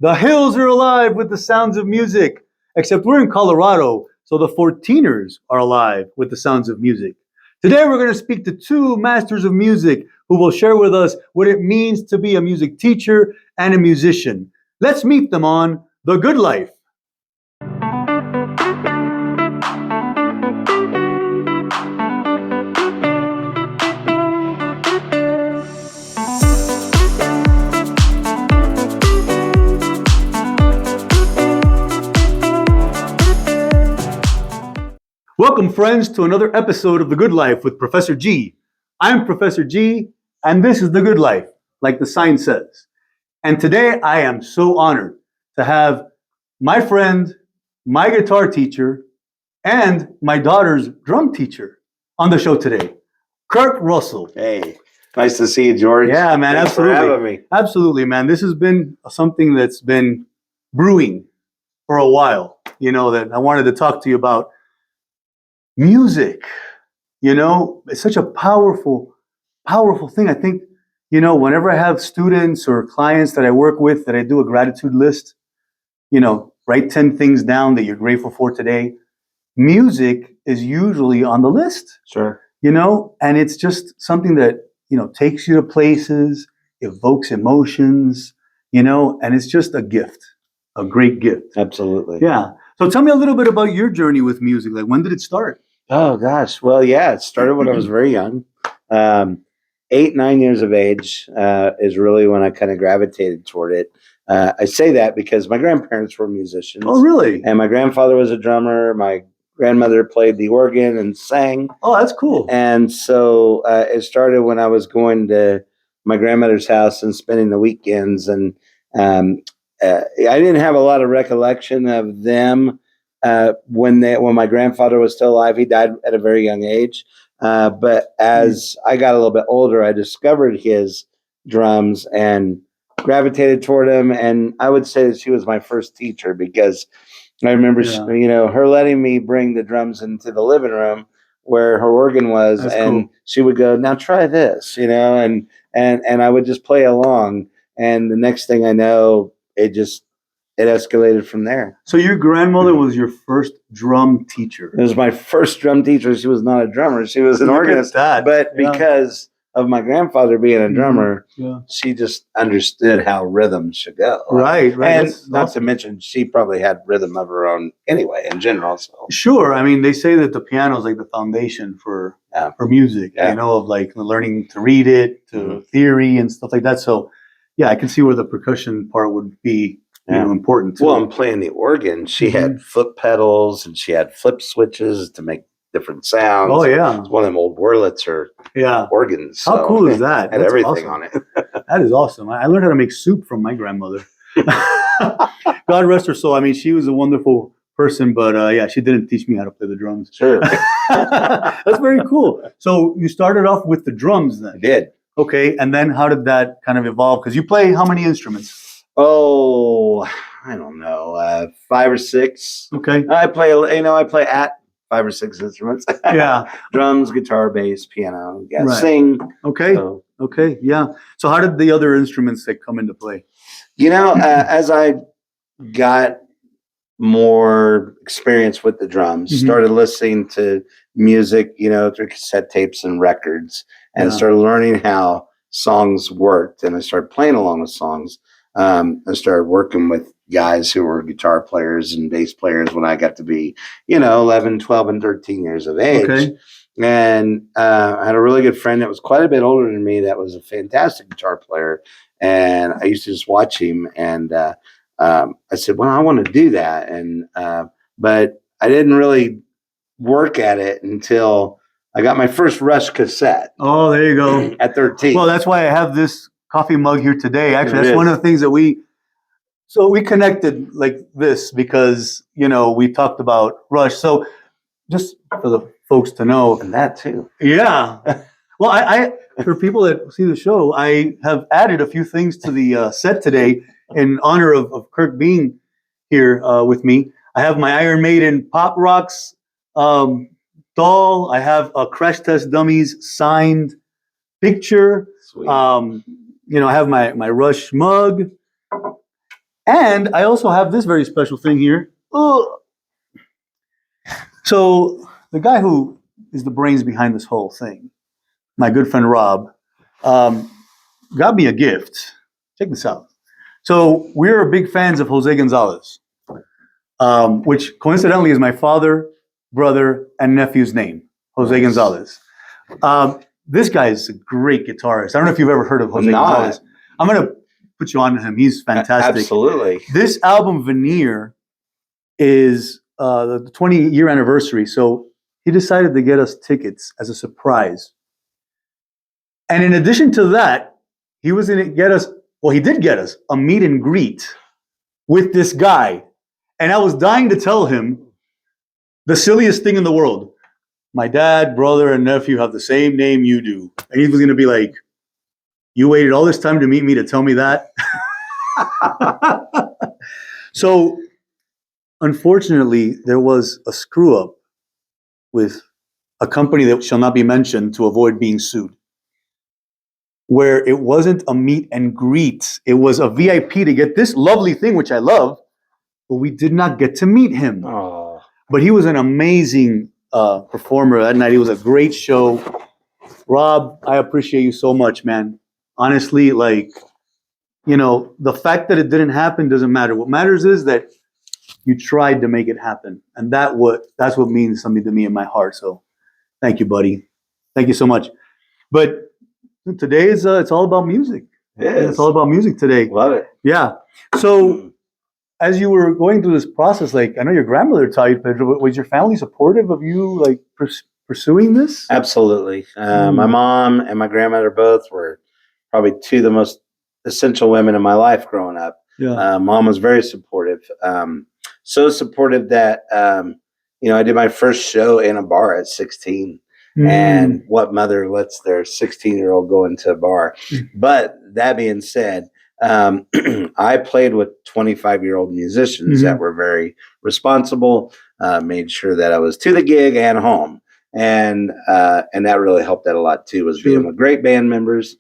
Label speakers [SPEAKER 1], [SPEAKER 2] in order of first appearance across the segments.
[SPEAKER 1] The hills are alive with the sounds of music. Except we're in Colorado, so the 14ers are alive with the sounds of music. Today we're going to speak to two masters of music who will share with us what it means to be a music teacher and a musician. Let's meet them on The Good Life. Welcome, friends, to another episode of The Good Life with Professor G. I'm Professor G, and this is The Good Life, like the sign says. And today I am so honored to have my friend, my guitar teacher, and my daughter's drum teacher on the show today, Kirk Russell.
[SPEAKER 2] Hey, nice to see you, George.
[SPEAKER 1] Yeah, man,
[SPEAKER 2] Thanks
[SPEAKER 1] absolutely.
[SPEAKER 2] for having me.
[SPEAKER 1] Absolutely, man. This has been something that's been brewing for a while, that I wanted to talk to you about. Music, it's such a powerful thing. I think, whenever I have students or clients that I work with, that I do a gratitude list, write 10 things down that you're grateful for today. Music is usually on the list.
[SPEAKER 2] Sure.
[SPEAKER 1] And it's just something that, takes you to places, evokes emotions, and it's just a gift, a great gift.
[SPEAKER 2] Absolutely.
[SPEAKER 1] Yeah. So tell me a little bit about your journey with music. Like, when did it start?
[SPEAKER 2] Oh, gosh. Well, yeah, it started when I was very young. 8, 9 years of age is really when I kind of gravitated toward it. I say that because my grandparents were musicians.
[SPEAKER 1] Oh, really?
[SPEAKER 2] And my grandfather was a drummer. My grandmother played the organ and sang.
[SPEAKER 1] Oh, that's cool.
[SPEAKER 2] And so it started when I was going to my grandmother's house and spending the weekends. And I didn't have a lot of recollection of them when my grandfather was still alive. He died at a very young age. But as I got a little bit older, I discovered his drums and gravitated toward him. And I would say that she was my first teacher, because I remember, her letting me bring the drums into the living room where her organ was. That's and cool. She would go, "Now try this," and I would just play along. And the next thing I know, it escalated from there.
[SPEAKER 1] So your grandmother was your first drum teacher?
[SPEAKER 2] It was my first drum teacher. She was not a drummer. She was an organist. But because of my grandfather being a drummer, she just understood how rhythm should go.
[SPEAKER 1] Right.
[SPEAKER 2] And not to mention, she probably had rhythm of her own anyway, in general. So.
[SPEAKER 1] Sure. I mean, they say that the piano is like the foundation for music, of like learning to read it, to theory and stuff like that. So, yeah, I can see where the percussion part would be important too.
[SPEAKER 2] Well, I'm playing the organ. She had foot pedals and she had flip switches to make different sounds.
[SPEAKER 1] Oh, yeah.
[SPEAKER 2] It's one of them old Wurlitzer organs.
[SPEAKER 1] So how cool is that?
[SPEAKER 2] Had everything on it.
[SPEAKER 1] That is awesome. I learned how to make soup from my grandmother. God rest her soul. I mean, she was a wonderful person, but she didn't teach me how to play the drums.
[SPEAKER 2] Sure.
[SPEAKER 1] That's very cool. So you started off with the drums then?
[SPEAKER 2] I did.
[SPEAKER 1] Okay, and then how did that kind of evolve? Because you play how many instruments?
[SPEAKER 2] Oh, I don't know, 5 or 6.
[SPEAKER 1] Okay.
[SPEAKER 2] I play at 5 or 6 instruments.
[SPEAKER 1] Yeah.
[SPEAKER 2] Drums, guitar, bass, piano. Yeah,
[SPEAKER 1] right.
[SPEAKER 2] Sing.
[SPEAKER 1] Okay. So. Okay. Yeah. So how did the other instruments that come into play?
[SPEAKER 2] As I got more experience with the drums, started listening to music, through cassette tapes and records, and started learning how songs worked, and I started playing along with songs. I started working with guys who were guitar players and bass players when I got to be, 11, 12, and 13 years of age. Okay. And I had a really good friend that was quite a bit older than me that was a fantastic guitar player. And I used to just watch him. And I said, well, I want to do that. And but I didn't really work at it until I got my first Rush cassette.
[SPEAKER 1] Oh, there you go.
[SPEAKER 2] At 13.
[SPEAKER 1] Well, that's why I have this coffee mug here today. Actually, that's one of the things that we connected like this because, we talked about Rush. So just for the folks to know.
[SPEAKER 2] And that too.
[SPEAKER 1] Yeah. Well, I for people that see the show, I have added a few things to the set today in honor of Kirk being here with me. I have my Iron Maiden Pop Rocks doll. I have a Crash Test Dummies signed picture.
[SPEAKER 2] Sweet.
[SPEAKER 1] I have my Rush mug. And I also have this very special thing here. Ugh. So the guy who is the brains behind this whole thing, my good friend Rob, got me a gift. Check this out. So we're big fans of Jose Gonzalez, which coincidentally is my father, brother, and nephew's name, Jose Gonzalez. This guy is a great guitarist. I don't know if you've ever heard of Jose Gonzalez. I'm going to put you on to him. He's fantastic.
[SPEAKER 2] Absolutely.
[SPEAKER 1] This album, Veneer, is the 20-year anniversary. So he decided to get us tickets as a surprise. And in addition to that, he was going to get us, well, he did get us a meet and greet with this guy. And I was dying to tell him the silliest thing in the world. My dad, brother, and nephew have the same name you do. And he was going to be like, you waited all this time to meet me to tell me that? So, unfortunately, there was a screw up with a company that shall not be mentioned to avoid being sued, where it wasn't a meet and greet. It was a VIP to get this lovely thing, which I love, but we did not get to meet him.
[SPEAKER 2] Oh.
[SPEAKER 1] But he was an amazing performer that night. It was a great show. Rob, I appreciate you so much, man. Honestly, like, you know, the fact that it didn't happen doesn't matter. What matters is that you tried to make it happen. And that's what means something to me in my heart. So thank you, buddy. Thank you so much. But today is it's all about music. It's all about music today.
[SPEAKER 2] Love it.
[SPEAKER 1] Yeah. So as you were going through this process, like, I know your grandmother taught you, Pedro, was your family supportive of you, like, pursuing this?
[SPEAKER 2] Absolutely. My mom and my grandmother both were probably two of the most essential women in my life growing up.
[SPEAKER 1] Yeah.
[SPEAKER 2] Mom was very supportive. So supportive that, I did my first show in a bar at 16. And what mother lets their 16-year-old go into a bar? But that being said, I played with 25-year-old musicians that were very responsible, made sure that I was to the gig and home. And that really helped out a lot too, was being with great band members.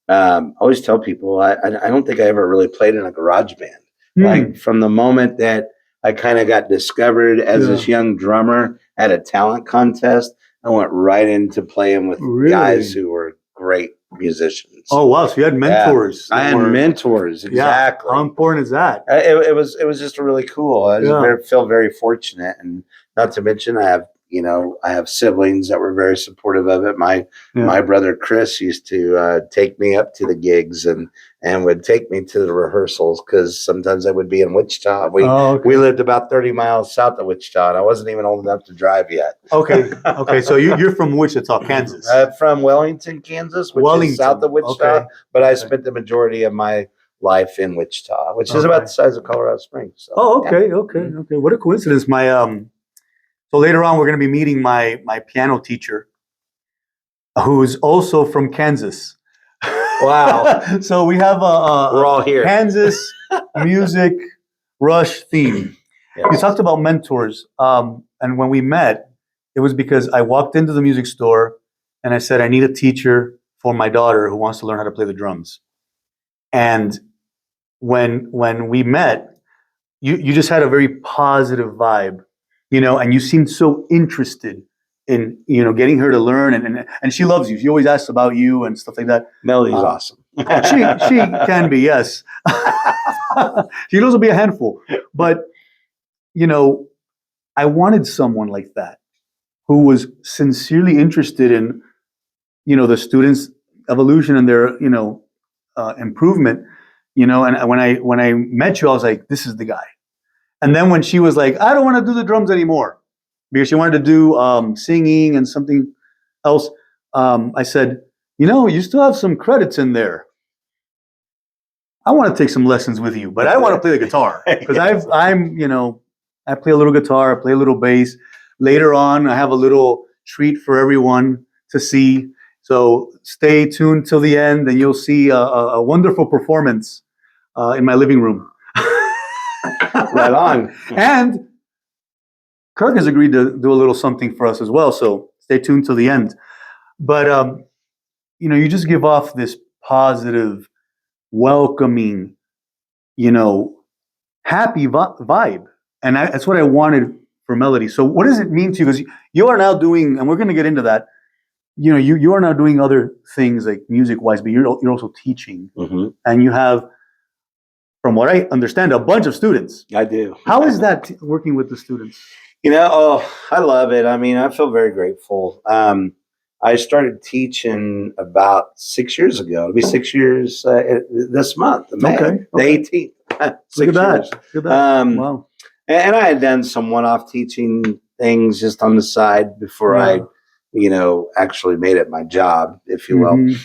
[SPEAKER 2] I always tell people, I don't think I ever really played in a garage band. Like, from the moment that I kind of got discovered as this young drummer at a talent contest, I went right into playing with guys who were great musicians.
[SPEAKER 1] Oh, wow. So you had mentors.
[SPEAKER 2] Yeah. I had mentors. Exactly.
[SPEAKER 1] Yeah. How important is that?
[SPEAKER 2] It was just really cool. I feel very fortunate. And not to mention, I have siblings that were very supportive of it. My brother Chris used to take me up to the gigs and would take me to the rehearsals, because sometimes I would be in Wichita. We lived about 30 miles south of Wichita, and I wasn't even old enough to drive yet.
[SPEAKER 1] Okay. So you're from Wichita, Kansas.
[SPEAKER 2] From Wellington, Kansas, which is south of Wichita. But I spent the majority of my life in Wichita, which is about the size of Colorado Springs. So,
[SPEAKER 1] okay. What a coincidence. So later on, we're going to be meeting my piano teacher, who's also from Kansas.
[SPEAKER 2] Wow.
[SPEAKER 1] So we have
[SPEAKER 2] we're all here.
[SPEAKER 1] Kansas music rush theme. Yes. You talked about mentors. And when we met, it was because I walked into the music store and I said, I need a teacher for my daughter who wants to learn how to play the drums. And when we met, you just had a very positive vibe. And you seemed so interested in, getting her to learn, and she loves you. She always asks about you and stuff like that.
[SPEAKER 2] Melody's awesome.
[SPEAKER 1] She can be, yes. She can also be a handful. But, I wanted someone like that who was sincerely interested in, the students' evolution and their, improvement, and when I met you, I was like, this is the guy. And then when she was like, I don't want to do the drums anymore, because she wanted to do singing and something else, I said, you still have some credits in there. I want to take some lessons with you, but I want to play the guitar, because I play a little guitar, I play a little bass. Later on, I have a little treat for everyone to see. So stay tuned till the end, and you'll see a wonderful performance in my living room.
[SPEAKER 2] Right on.
[SPEAKER 1] And Kirk has agreed to do a little something for us as well, so stay tuned till the end. But you just give off this positive, welcoming, happy vibe. And that's what I wanted for Melody. So what does it mean to you? Because you are now doing, and we're going to get into that, you are now doing other things like music-wise, but you're also teaching.
[SPEAKER 2] Mm-hmm.
[SPEAKER 1] And you have, from what I understand, a bunch of students.
[SPEAKER 2] I do.
[SPEAKER 1] How is that working with the students?
[SPEAKER 2] I love it. I mean, I feel very grateful. I started teaching about 6 years ago. It'll be 6 years this month, May, the 18th.
[SPEAKER 1] Look at that. Look at that. Wow.
[SPEAKER 2] And I had done some one-off teaching things just on the side before I, actually made it my job, if you will.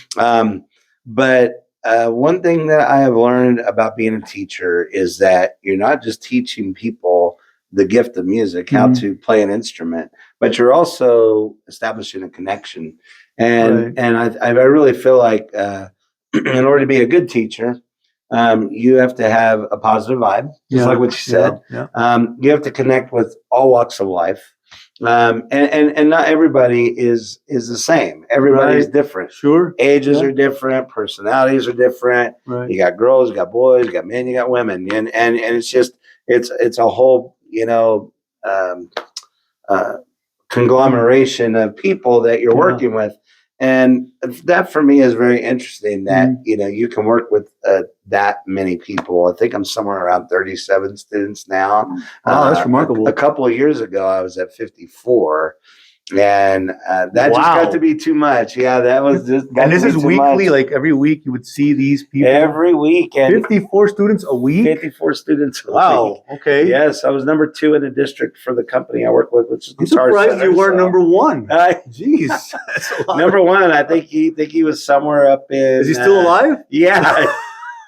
[SPEAKER 2] But one thing that I have learned about being a teacher is that you're not just teaching people the gift of music, how to play an instrument, but you're also establishing a connection. And I really feel like in order to be a good teacher, you have to have a positive vibe, just like what you said. You have to connect with all walks of life. And not everybody is the same. Everybody's different.
[SPEAKER 1] Sure.
[SPEAKER 2] Ages are different. Personalities are different.
[SPEAKER 1] Right.
[SPEAKER 2] You got girls, you got boys, you got men, you got women. And it's just, it's a whole, conglomeration of people that you're working with. And that for me is very interesting that, you can work with that many people. I think I'm somewhere around 37 students now.
[SPEAKER 1] Wow, that's remarkable.
[SPEAKER 2] A couple of years ago, I was at 54. And that just got to be too much. Yeah, that was just.
[SPEAKER 1] And this is weekly, like every week you would see these people?
[SPEAKER 2] Every week. And
[SPEAKER 1] 54 students a week?
[SPEAKER 2] 54 students a week.
[SPEAKER 1] Wow, okay.
[SPEAKER 2] Yes, I was number 2 in the district for the company I work with, which is
[SPEAKER 1] I'm surprised you weren't number 1. Jeez.
[SPEAKER 2] That's a lot. Number 1, I think he was somewhere up in.
[SPEAKER 1] Is he still alive?
[SPEAKER 2] Yeah.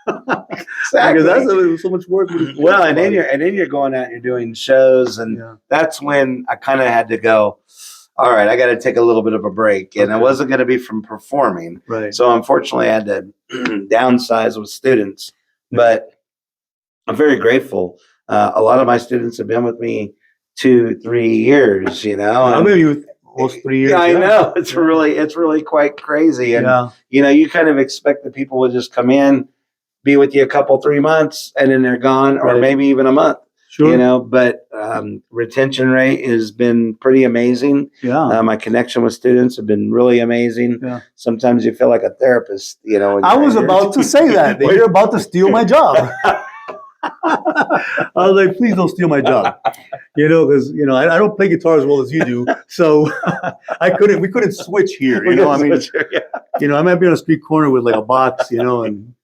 [SPEAKER 1] Exactly. Because that's so much work.
[SPEAKER 2] Well, and then you're going out and you're doing shows, and that's when I kind of had to go, all right, I got to take a little bit of a break. And it wasn't going to be from performing.
[SPEAKER 1] Right.
[SPEAKER 2] So unfortunately, I had to downsize with students. But I'm very grateful. A lot of my students have been with me 2-3 years,
[SPEAKER 1] I've been with almost 3 years.
[SPEAKER 2] Yeah, I know. It's really quite crazy. And, you kind of expect that people will just come in, be with you a couple, 3 months, and then they're gone, or maybe even a month. Sure. But retention rate has been pretty amazing. Yeah. My connection with students have been really amazing. Yeah. Sometimes you feel like a therapist,
[SPEAKER 1] I was about to say that. You're about to steal my job. I was like, please don't steal my job. Because, I don't play guitar as well as you do. So we couldn't switch here. I might be on a street corner with like a box, and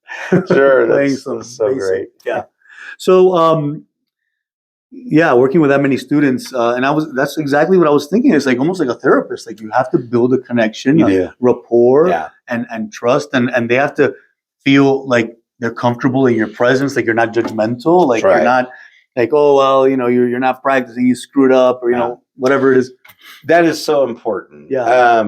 [SPEAKER 2] sure,
[SPEAKER 1] playing
[SPEAKER 2] that's so great.
[SPEAKER 1] Yeah. So, working with that many students, and that's exactly what I was thinking. It's like almost like a therapist. Like you have to build a connection, rapport, and trust, and they have to feel like they're comfortable in your presence, like you're not judgmental, like you're not like, oh well, you're not practicing, you screwed up, or whatever it is.
[SPEAKER 2] That is so important. Yeah.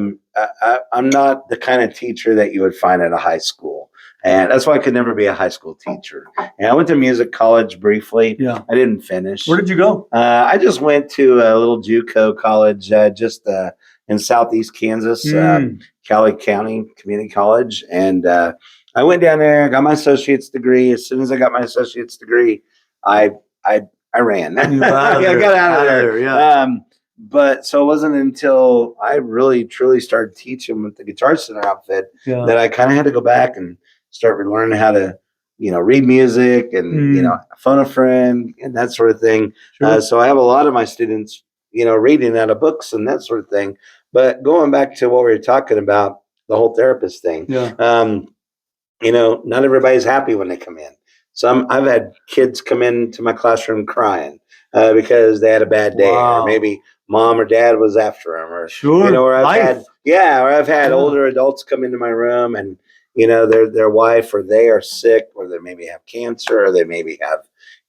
[SPEAKER 2] I'm not the kind of teacher that you would find at a high school. And that's why I could never be a high school teacher. And I went to music college briefly. Yeah. I didn't finish.
[SPEAKER 1] Where did you go?
[SPEAKER 2] I just went to a little JUCO college just in southeast Kansas, Cali County Community College. And I went down there, got my associate's degree. As soon as I got my associate's degree, I ran. I got out of there. Yeah. But so it wasn't until I really, truly started teaching with the Guitar Center outfit that I kind of had to go back and start learning how to, read music and, phone a friend and that sort of thing. Sure. So I have a lot of my students, reading out of books and that sort of thing. But going back to what we were talking about, the whole therapist thing, not everybody's happy when they come in. I've had kids come into my classroom crying because they had a bad day, or maybe mom or dad was after them, or or I've had older adults come into my room and their wife or they are sick, or they maybe have cancer, or they maybe have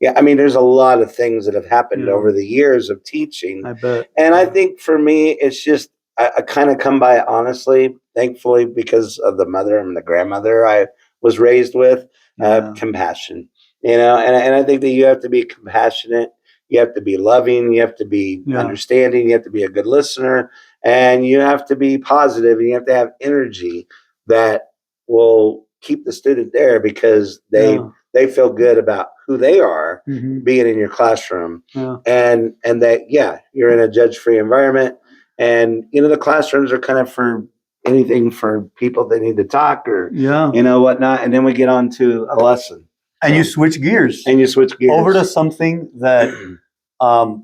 [SPEAKER 2] there's a lot of things that have happened over the years of teaching.
[SPEAKER 1] I bet.
[SPEAKER 2] And I think for me, it's just I kind of come by it honestly, thankfully, because of the mother and the grandmother I was raised with. Compassion, and I think that you have to be compassionate, you have to be loving, you have to be understanding, you have to be a good listener, and you have to be positive, and you have to have energy that will keep the student there because they feel good about who they are being in your classroom, and that you're in a judge-free environment, and the classrooms are kind of for anything for people that need to talk or whatnot, and then we get on to a lesson,
[SPEAKER 1] and you switch gears over to something that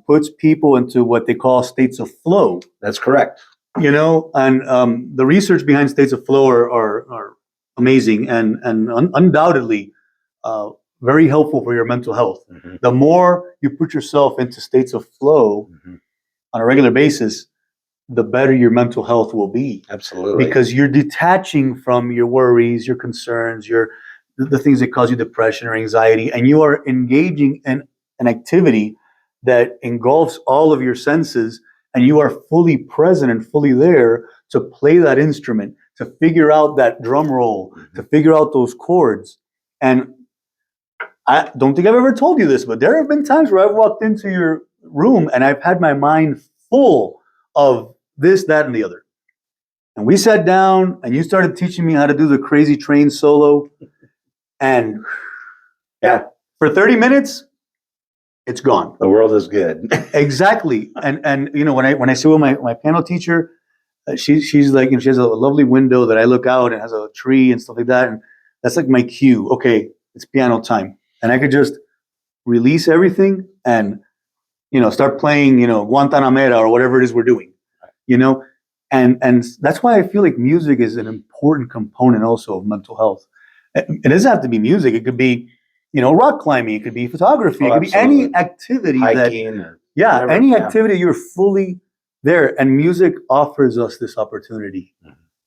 [SPEAKER 1] puts people into what they call states of flow.
[SPEAKER 2] That's correct.
[SPEAKER 1] And the research behind states of flow are amazing and undoubtedly very helpful for your mental health. The more you put yourself into states of flow on a regular basis, the better your mental health will be.
[SPEAKER 2] Absolutely.
[SPEAKER 1] Because you're detaching from your worries, your concerns, the things that cause you depression or anxiety, and you are engaging in an activity that engulfs all of your senses, and you are fully present and fully there to play that instrument, to figure out that drum roll, to figure out those chords. And I don't think I've ever told you this, but there have been times where I've walked into your room and I've had my mind full of this, that, and the other. And we sat down and you started teaching me how to do the Crazy Train solo. And for 30 minutes, it's gone.
[SPEAKER 2] The world is good.
[SPEAKER 1] Exactly. And when I sit with my piano teacher, she's like, she has a lovely window that I look out and has a tree and stuff like that. And that's like my cue. Okay, it's piano time. And I could just release everything and, start playing, Guantanamera or whatever it is we're doing, and that's why I feel like music is an important component also of mental health. It doesn't have to be music. It could be, rock climbing. It could be photography. It could be any activity
[SPEAKER 2] hiking
[SPEAKER 1] any activity you're fully there. And music offers us this opportunity.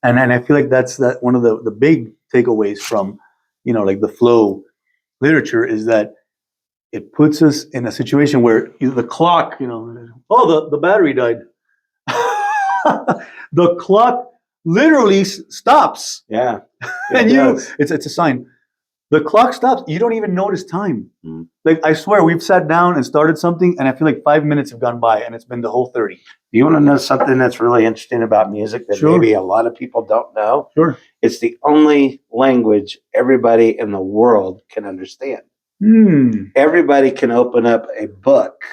[SPEAKER 1] And I feel like that's one of the big takeaways from, like the flow literature is that it puts us in a situation where the clock, the battery died. The clock literally stops.
[SPEAKER 2] Yeah.
[SPEAKER 1] And it's a sign. The clock stops. You don't even notice time. Like, I swear, we've sat down and started something, and I feel like 5 minutes have gone by, and it's been the whole 30.
[SPEAKER 2] Do you want to know something that's really interesting about music that maybe a lot of people don't know?
[SPEAKER 1] Sure.
[SPEAKER 2] It's the only language everybody in the world can understand. Everybody can open up a book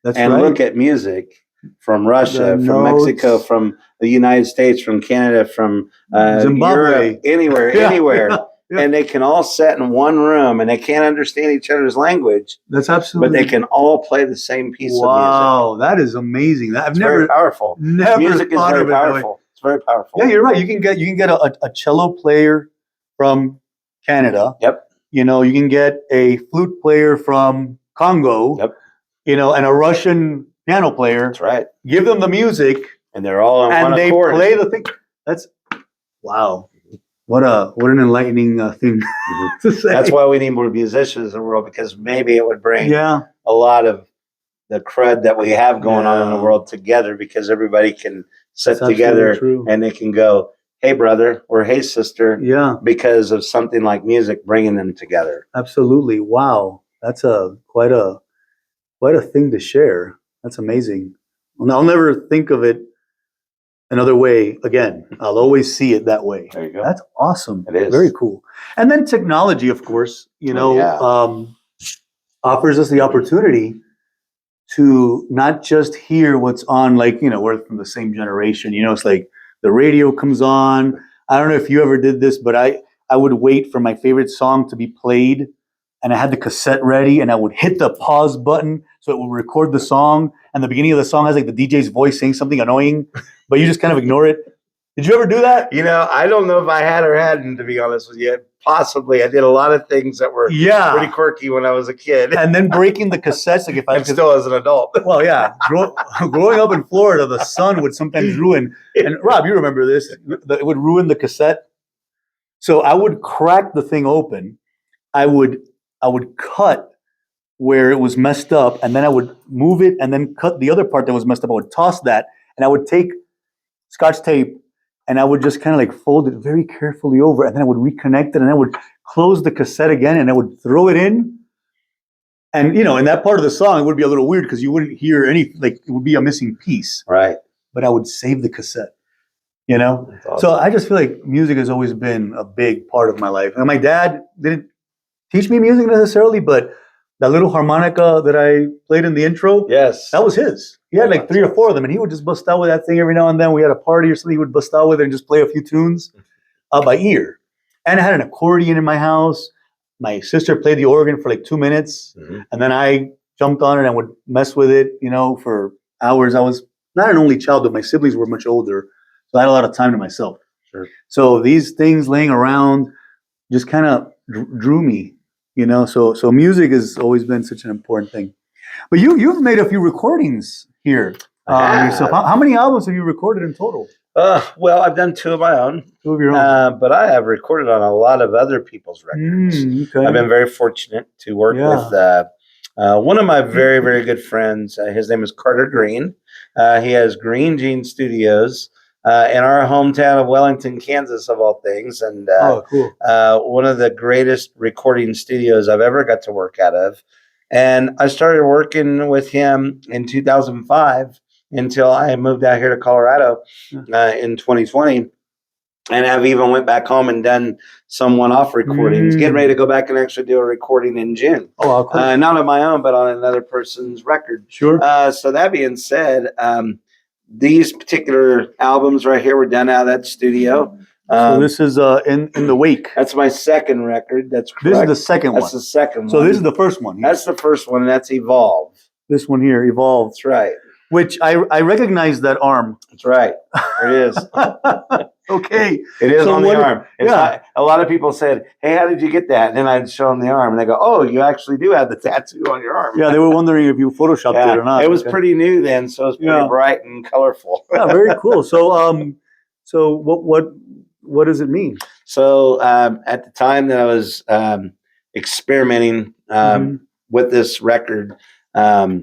[SPEAKER 2] look at music from Russia, from Mexico, from the United States, from Canada, from
[SPEAKER 1] Zimbabwe,
[SPEAKER 2] Europe, anywhere. And they can all sit in one room and they can't understand each other's language.
[SPEAKER 1] That's absolutely.
[SPEAKER 2] But they can all play the same piece of music.
[SPEAKER 1] Wow, that is amazing.
[SPEAKER 2] Very powerful. Music is very powerful. It's very powerful.
[SPEAKER 1] Yeah, you're right. You can get a cello player from Canada.
[SPEAKER 2] Yep.
[SPEAKER 1] You can get a flute player from Congo.
[SPEAKER 2] Yep.
[SPEAKER 1] And a Russian piano player.
[SPEAKER 2] That's right.
[SPEAKER 1] Give them the music,
[SPEAKER 2] and they're all on one accord.
[SPEAKER 1] And they play the thing. That's wow. What an enlightening thing to say.
[SPEAKER 2] That's why we need more musicians in the world, because maybe it would bring a lot of the crud that we have going on in the world together, because everybody can sit together and they can go, hey, brother, or hey, sister, because of something like music bringing them together.
[SPEAKER 1] Absolutely. Wow. That's quite a thing to share. That's amazing. I'll never think of it another way again. I'll always see it that way.
[SPEAKER 2] There you go.
[SPEAKER 1] That's awesome.
[SPEAKER 2] It is.
[SPEAKER 1] Very cool. And then technology, of course, offers us the opportunity to not just hear what's on, like, we're from the same generation. It's like the radio comes on. I don't know if you ever did this, but I would wait for my favorite song to be played, and I had the cassette ready, and I would hit the pause button so it would record the song. And the beginning of the song has like the DJ's voice saying something annoying, but you just kind of ignore it. Did you ever do that?
[SPEAKER 2] I don't know if I had or hadn't, to be honest with you. Possibly. I did a lot of things that were pretty quirky when I was a kid.
[SPEAKER 1] And then breaking the cassettes, like if I
[SPEAKER 2] still as an adult.
[SPEAKER 1] Well, yeah. Growing up in Florida, the sun would sometimes ruin. And Rob, you remember this? It would ruin the cassette. So I would crack the thing open. I would cut where it was messed up, and then I would move it and then cut the other part that was messed up. I would toss that, and I would take Scotch tape and I would just kind of like fold it very carefully over, and then I would reconnect it, and I would close the cassette again, and I would throw it in. And, in that part of the song, it would be a little weird because you wouldn't hear any, like, it would be a missing piece.
[SPEAKER 2] Right.
[SPEAKER 1] But I would save the cassette. you know?
[SPEAKER 2] That's awesome.
[SPEAKER 1] So I just feel like music has always been a big part of my life. And my dad didn't teach me music necessarily, but that little harmonica that I played in the intro,
[SPEAKER 2] Yes.
[SPEAKER 1] that was his. He had like 3 or 4 of them, and he would just bust out with that thing every now and then. We had a party or something, he would bust out with it and just play a few tunes by ear. And I had an accordion in my house. My sister played the organ for like 2 minutes, and then I jumped on it and would mess with it, for hours. I was not an only child, but my siblings were much older, so I had a lot of time to myself.
[SPEAKER 2] Sure.
[SPEAKER 1] So these things laying around just kind of drew me, So music has always been such an important thing. But you've made a few recordings here yourself. How many albums have you recorded in total?
[SPEAKER 2] Well, I've done 2 of my own.
[SPEAKER 1] 2 of your own.
[SPEAKER 2] But I have recorded on a lot of other people's records.
[SPEAKER 1] Okay.
[SPEAKER 2] I've been very fortunate to work with one of my very, very good friends. His name is Carter Green. He has Green Jean Studios in our hometown of Wellington, Kansas, of all things. And
[SPEAKER 1] cool.
[SPEAKER 2] One of the greatest recording studios I've ever got to work out of. And I started working with him in 2005 until I moved out here to Colorado in 2020. And I've even went back home and done some one-off recordings, getting ready to go back and actually do a recording in June.
[SPEAKER 1] Oh, cool.
[SPEAKER 2] Not on my own, but on another person's record.
[SPEAKER 1] Sure.
[SPEAKER 2] So that being said, these particular albums right here were done out of that studio.
[SPEAKER 1] So this is in the Wake.
[SPEAKER 2] That's my second record. That's correct.
[SPEAKER 1] This is the second one.
[SPEAKER 2] That's the second one.
[SPEAKER 1] So this is the first one.
[SPEAKER 2] That's the first one, and that's Evolve.
[SPEAKER 1] This one here, Evolve.
[SPEAKER 2] That's right.
[SPEAKER 1] Which I recognize that arm.
[SPEAKER 2] That's right. There it is.
[SPEAKER 1] Okay.
[SPEAKER 2] It is on the arm. A lot of people said, hey, how did you get that? And then I'd show them the arm, and they go, oh, you actually do have the tattoo on your arm.
[SPEAKER 1] Yeah, they were wondering if you photoshopped it or not.
[SPEAKER 2] It was pretty new then, so it was pretty bright and colorful.
[SPEAKER 1] Yeah, very cool. So what does it mean?
[SPEAKER 2] So at the time that I was experimenting with this record, I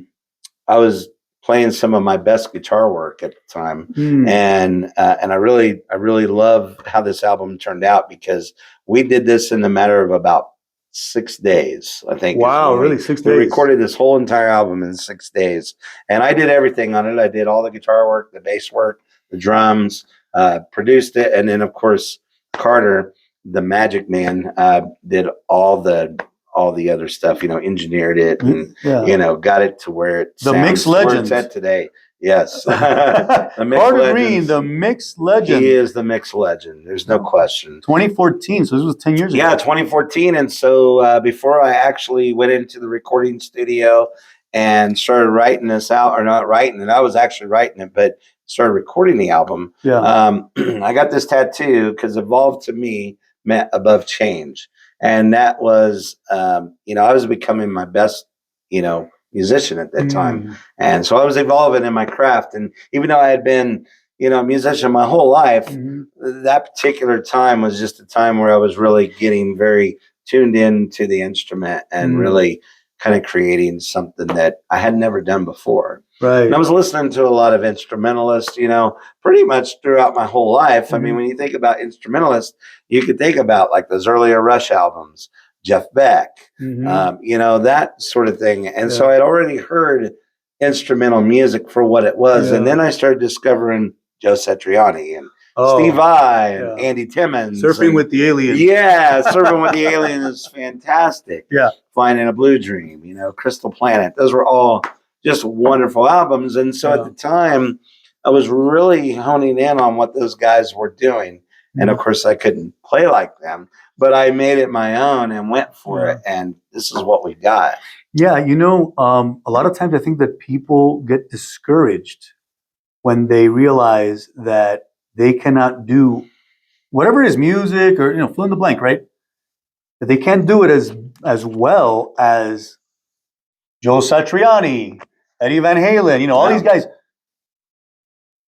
[SPEAKER 2] was playing some of my best guitar work at the time, and I really love how this album turned out, because we did this in the matter of about 6 days, I think.
[SPEAKER 1] Wow, really? 6 days?
[SPEAKER 2] We recorded this whole entire album in 6 days, and I did everything on it. I did all the guitar work, the bass work, the drums, produced it, and then of course Carter, the Magic Man, did all the other stuff, engineered it and got it to where it
[SPEAKER 1] the mixed legend
[SPEAKER 2] at today. Yes.
[SPEAKER 1] Carter Green, the mixed legend.
[SPEAKER 2] He is the mixed legend. There's no question.
[SPEAKER 1] 2014. So this was 10 years ago.
[SPEAKER 2] Yeah, 2014. And so before I actually went into the recording studio and started writing this out, or not writing it, I was actually writing it, but started recording the album.
[SPEAKER 1] Yeah.
[SPEAKER 2] I got this tattoo because Evolve to me meant above change. And that was, I was becoming my best, musician at that time. And so I was evolving in my craft. And even though I had been, a musician my whole life, that particular time was just a time where I was really getting very tuned in to the instrument and really kind of creating something that I had never done before.
[SPEAKER 1] Right.
[SPEAKER 2] And I was listening to a lot of instrumentalists, pretty much throughout my whole life. I mean, when you think about instrumentalists, you could think about like those earlier Rush albums, Jeff Beck, that sort of thing. And so I'd already heard instrumental music for what it was. And then I started discovering Joe Satriani and Steve Vai and Andy Timmons.
[SPEAKER 1] Surfing with the Alien.
[SPEAKER 2] Yeah, Surfing with the Alien is fantastic.
[SPEAKER 1] Yeah.
[SPEAKER 2] Flying in a Blue Dream, Crystal Planet. Those were all just wonderful albums. And so at the time, I was really honing in on what those guys were doing. And of course, I couldn't play like them, but I made it my own and went for it. And this is what we got.
[SPEAKER 1] Yeah, a lot of times I think that people get discouraged when they realize that they cannot do whatever it is, music or, fill in the blank, right? That they can't do it as well as Joe Satriani, Eddie Van Halen, all these guys.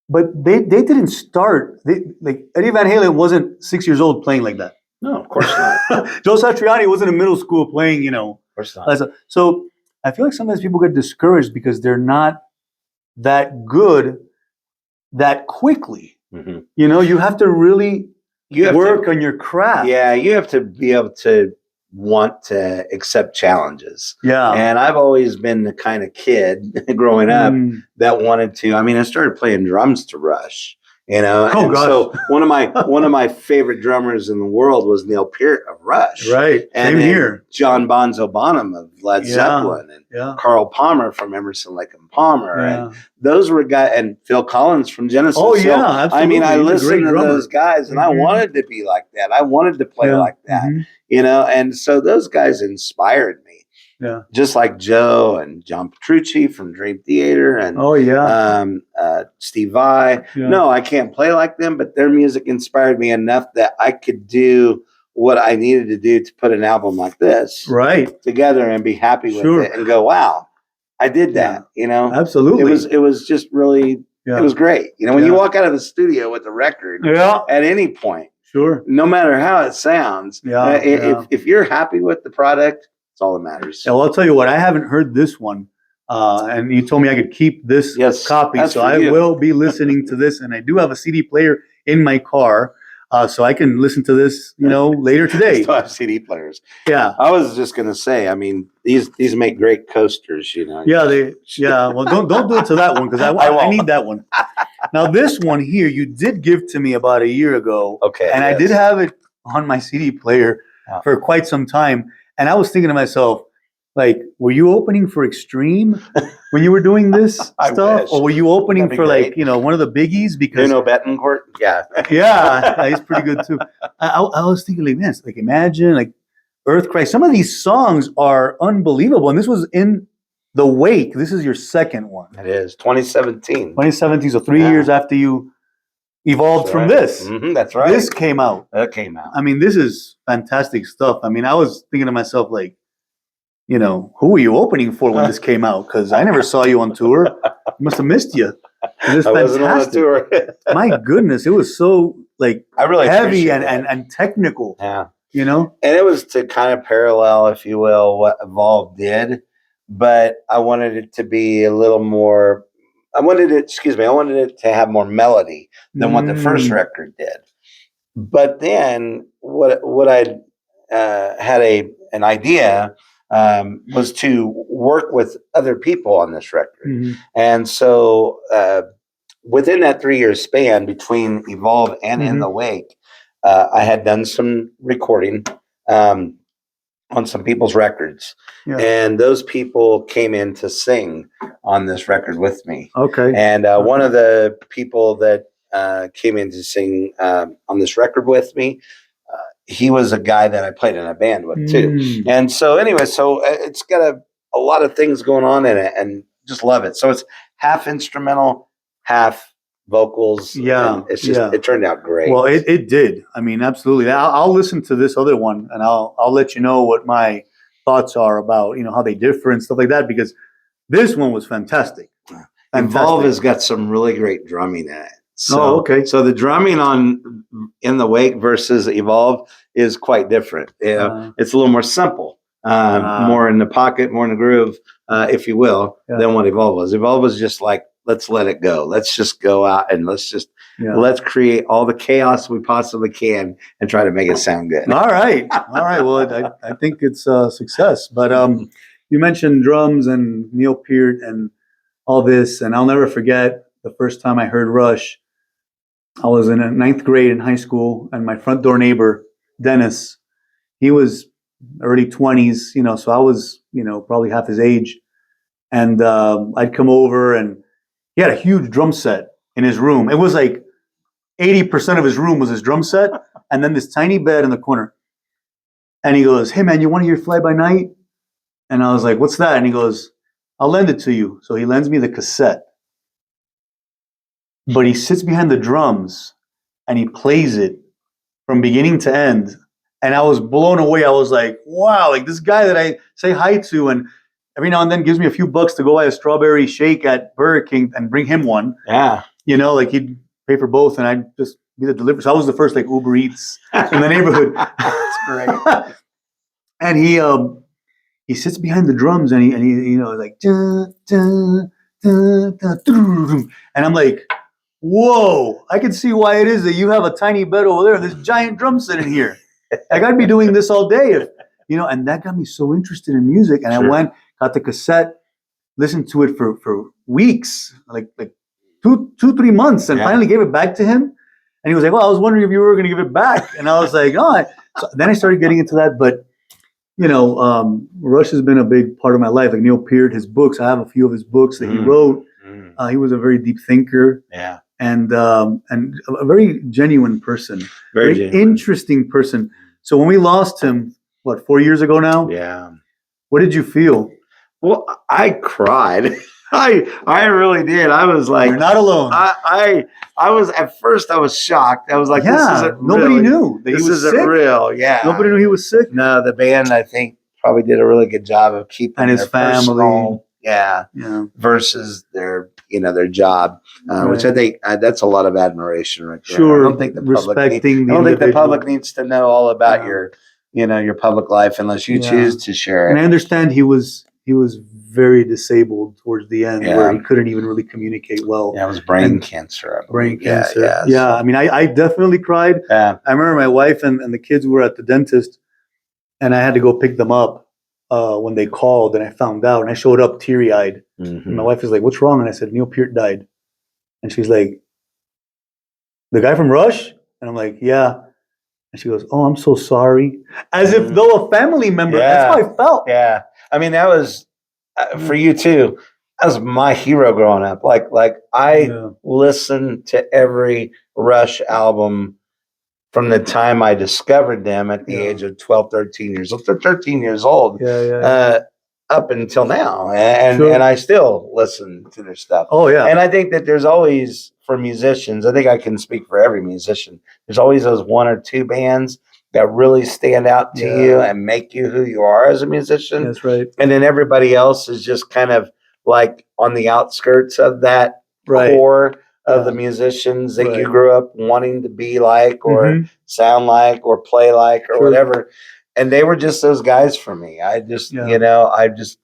[SPEAKER 1] But they didn't start. Eddie Van Halen wasn't 6 years old playing like that.
[SPEAKER 2] No, of course not.
[SPEAKER 1] Joe Satriani wasn't in middle school playing,
[SPEAKER 2] Of course not.
[SPEAKER 1] So I feel like sometimes people get discouraged because they're not that good that quickly. You have to really work on your craft.
[SPEAKER 2] Yeah, you have to be able to want to accept challenges.
[SPEAKER 1] Yeah.
[SPEAKER 2] And I've always been the kind of kid growing up that wanted to. I mean, I started playing drums to Rush, You know,
[SPEAKER 1] Oh,
[SPEAKER 2] and
[SPEAKER 1] gosh.
[SPEAKER 2] so one of my favorite drummers in the world was Neil Peart of Rush,
[SPEAKER 1] Right.
[SPEAKER 2] and
[SPEAKER 1] Same
[SPEAKER 2] then
[SPEAKER 1] here.
[SPEAKER 2] John Bonzo Bonham of Led Zeppelin, and
[SPEAKER 1] Yeah.
[SPEAKER 2] Carl Palmer from Emerson, Lake and Palmer,
[SPEAKER 1] Yeah.
[SPEAKER 2] and those were guys, and Phil Collins from Genesis.
[SPEAKER 1] Oh,
[SPEAKER 2] So,
[SPEAKER 1] yeah, absolutely.
[SPEAKER 2] I mean, I
[SPEAKER 1] He's a
[SPEAKER 2] listened
[SPEAKER 1] great
[SPEAKER 2] to
[SPEAKER 1] drummer.
[SPEAKER 2] those guys, and I
[SPEAKER 1] Mhm.
[SPEAKER 2] wanted to be like that. I wanted to play
[SPEAKER 1] Yeah.
[SPEAKER 2] like that,
[SPEAKER 1] Mhm.
[SPEAKER 2] you know, and so those guys inspired me.
[SPEAKER 1] Yeah.
[SPEAKER 2] Just like Joe and John Petrucci from Dream Theater and
[SPEAKER 1] Oh, yeah.
[SPEAKER 2] Steve Vai.
[SPEAKER 1] Yeah.
[SPEAKER 2] No, I can't play like them, but their music inspired me enough that I could do what I needed to do to put an album like this
[SPEAKER 1] Right.
[SPEAKER 2] together and be happy with
[SPEAKER 1] Sure.
[SPEAKER 2] it and go, wow, I did that.
[SPEAKER 1] Yeah.
[SPEAKER 2] You know,
[SPEAKER 1] Absolutely.
[SPEAKER 2] it was just really,
[SPEAKER 1] Yeah.
[SPEAKER 2] it was great. You know, when you
[SPEAKER 1] Yeah.
[SPEAKER 2] walk out of the studio with a record
[SPEAKER 1] Yeah.
[SPEAKER 2] at any point,
[SPEAKER 1] Sure.
[SPEAKER 2] no matter how it sounds,
[SPEAKER 1] Yeah. Yeah.
[SPEAKER 2] if you're happy with the product, it's all that matters.
[SPEAKER 1] Yeah, well, I'll tell you what, I haven't heard this one. And you told me I could keep this copy.
[SPEAKER 2] that's
[SPEAKER 1] So
[SPEAKER 2] for
[SPEAKER 1] I
[SPEAKER 2] you.
[SPEAKER 1] will be listening to this. And I do have a CD player in my car. So I can listen to this, later
[SPEAKER 2] I
[SPEAKER 1] today.
[SPEAKER 2] still have CD players.
[SPEAKER 1] Yeah.
[SPEAKER 2] I was just gonna say, I mean, these make great coasters, you know.
[SPEAKER 1] Yeah. Well, don't do it to that one because I
[SPEAKER 2] won't.
[SPEAKER 1] need that one. Now, this one here, you did give to me about a year ago.
[SPEAKER 2] Okay.
[SPEAKER 1] And I did have it on my CD player for quite some time. And I was thinking to myself, like, were you opening for Extreme when you were doing this stuff?
[SPEAKER 2] Wish.
[SPEAKER 1] Or were you opening
[SPEAKER 2] That'd be
[SPEAKER 1] for
[SPEAKER 2] great.
[SPEAKER 1] like, one of the biggies? Because
[SPEAKER 2] Nuno Betancourt? Yeah.
[SPEAKER 1] yeah, he's pretty good too. I was thinking like, man, it's like imagine like Earthquake. Some of these songs are unbelievable. And this was in the wake. This is your second one.
[SPEAKER 2] It is 2017.
[SPEAKER 1] 2017, so 3 years after you evolved
[SPEAKER 2] That's
[SPEAKER 1] from
[SPEAKER 2] right.
[SPEAKER 1] this.
[SPEAKER 2] Mhm, that's right.
[SPEAKER 1] This came out.
[SPEAKER 2] That came out.
[SPEAKER 1] I mean, this is fantastic stuff. I mean, I was thinking to myself, like, who were you opening for when this came out? Because I never saw you on tour. I must have missed you. It was
[SPEAKER 2] I wasn't on a
[SPEAKER 1] fantastic.
[SPEAKER 2] tour.
[SPEAKER 1] My goodness, it was so like
[SPEAKER 2] I really
[SPEAKER 1] heavy
[SPEAKER 2] appreciate
[SPEAKER 1] and technical.
[SPEAKER 2] Yeah.
[SPEAKER 1] And
[SPEAKER 2] it was to kind of parallel, if you will, what Evolve did, but I wanted it to be a little more. I wanted it to have more melody than what the first record did. But then what I had an idea was to work with other people on this record, and so within that 3 year span between Evolve and In the Wake, I had done some recording on some people's records, and those people came in to sing on this record with me.
[SPEAKER 1] Okay.
[SPEAKER 2] And one of the people that came in to sing on this record with me, he was a guy that I played in a band with too. And so anyway, so it's got a lot of things going on in it, and just love it. So it's half instrumental, half vocals.
[SPEAKER 1] Yeah,
[SPEAKER 2] it's just it turned out great.
[SPEAKER 1] Well, it did. I mean, absolutely. I'll listen to this other one, and I'll let you know what my thoughts are about how they differ and stuff like that. Because this one was fantastic.
[SPEAKER 2] Evolve has got some really great drumming in it. So,
[SPEAKER 1] okay.
[SPEAKER 2] So the drumming on In the Wake versus Evolve is quite different. It's a little more simple, more in the pocket, more in the groove, if you will, than what Evolve was. Evolve was just like, let's let it go. Let's just go out and let's create all the chaos we possibly can and try to make it sound good.
[SPEAKER 1] All right. Well, I think it's a success. But you mentioned drums and Neil Peart and all this, and I'll never forget the first time I heard Rush. I was in 9th grade in high school, and my front door neighbor, Dennis, he was early 20s, so I was, probably half his age. And I'd come over, and he had a huge drum set in his room. It was like 80% of his room was his drum set, and then this tiny bed in the corner. And he goes, "Hey, man, you want to hear Fly By Night?" And I was like, "What's that?" And he goes, "I'll lend it to you." So he lends me the cassette. But he sits behind the drums and he plays it from beginning to end. And I was blown away. I was like, wow, like this guy that I say hi to and every now and then gives me a few bucks to go buy a strawberry shake at Burger King and bring him one.
[SPEAKER 2] Yeah.
[SPEAKER 1] Like he'd pay for both and I'd just be the delivery. So I was the first like Uber Eats in the neighborhood.
[SPEAKER 2] That's great.
[SPEAKER 1] And he sits behind the drums and he like, dun, dun, dun, dun, dun, and I'm like, whoa, I can see why it is that you have a tiny bed over there and this giant drum set in here. Like I'd be doing this all day and that got me so interested in music. And I went, got the cassette, listened to it for weeks, like 3 months, and
[SPEAKER 2] Yeah.
[SPEAKER 1] finally gave it back to him. And he was like, "Well, I was wondering if you were going to give it back." And I was like, "Oh." So then I started getting into that, but Rush has been a big part of my life. Like Neil Peart, his books. I have a few of his books that he wrote. He was a very deep thinker.
[SPEAKER 2] Yeah.
[SPEAKER 1] And a very genuine person,
[SPEAKER 2] Very genuine.
[SPEAKER 1] interesting person. So when we lost him, 4 years ago now?
[SPEAKER 2] Yeah.
[SPEAKER 1] What did you feel?
[SPEAKER 2] Well, I cried. I really did. I was like,
[SPEAKER 1] "You're not alone."
[SPEAKER 2] I was at first. I was shocked. I was like,
[SPEAKER 1] Yeah,
[SPEAKER 2] this isn't
[SPEAKER 1] nobody
[SPEAKER 2] really,
[SPEAKER 1] knew that he
[SPEAKER 2] this
[SPEAKER 1] was
[SPEAKER 2] isn't
[SPEAKER 1] sick.
[SPEAKER 2] real. Yeah,
[SPEAKER 1] Nobody knew he was sick.
[SPEAKER 2] No, the band I think probably did a really good job of keeping
[SPEAKER 1] And his
[SPEAKER 2] their
[SPEAKER 1] family.
[SPEAKER 2] personal,
[SPEAKER 1] Yeah.
[SPEAKER 2] versus their their job, which I think that's a lot of admiration right there.
[SPEAKER 1] Sure.
[SPEAKER 2] I don't think the public
[SPEAKER 1] Respecting
[SPEAKER 2] I don't think the
[SPEAKER 1] individual.
[SPEAKER 2] public needs to know all about your your public life unless you choose to share it.
[SPEAKER 1] And I understand he was very disabled towards the end, where he couldn't even really communicate well.
[SPEAKER 2] Yeah, it was brain cancer.
[SPEAKER 1] Brain cancer.
[SPEAKER 2] Yeah.
[SPEAKER 1] I mean, I definitely cried.
[SPEAKER 2] Yeah.
[SPEAKER 1] I remember my wife and the kids were at the dentist, and I had to go pick them up when they called, and I found out, and I showed up teary-eyed.
[SPEAKER 2] Mm-hmm.
[SPEAKER 1] And my wife was like, "What's wrong?" And I said, "Neil Peart died." And she's like, "The guy from Rush?" And I'm like, "Yeah." And she goes, "Oh, I'm so sorry." As if though a family member.
[SPEAKER 2] Yeah.
[SPEAKER 1] That's how I felt.
[SPEAKER 2] Yeah. I mean, that was for you too. That was my hero growing up. Like I listened to every Rush album from the time I discovered them at the age of 12, 13 years old. They're 13 years old. Up until now. And I still listen to their stuff.
[SPEAKER 1] Oh, yeah.
[SPEAKER 2] And I think that there's always, for musicians, I think I can speak for every musician, there's always those one or two bands that really stand out to you and make you who you are as a musician.
[SPEAKER 1] That's right.
[SPEAKER 2] And then everybody else is just kind of like on the outskirts of that core of the musicians that you grew up wanting to be like or sound like or play like or whatever. And they were just those guys for me. I just, I just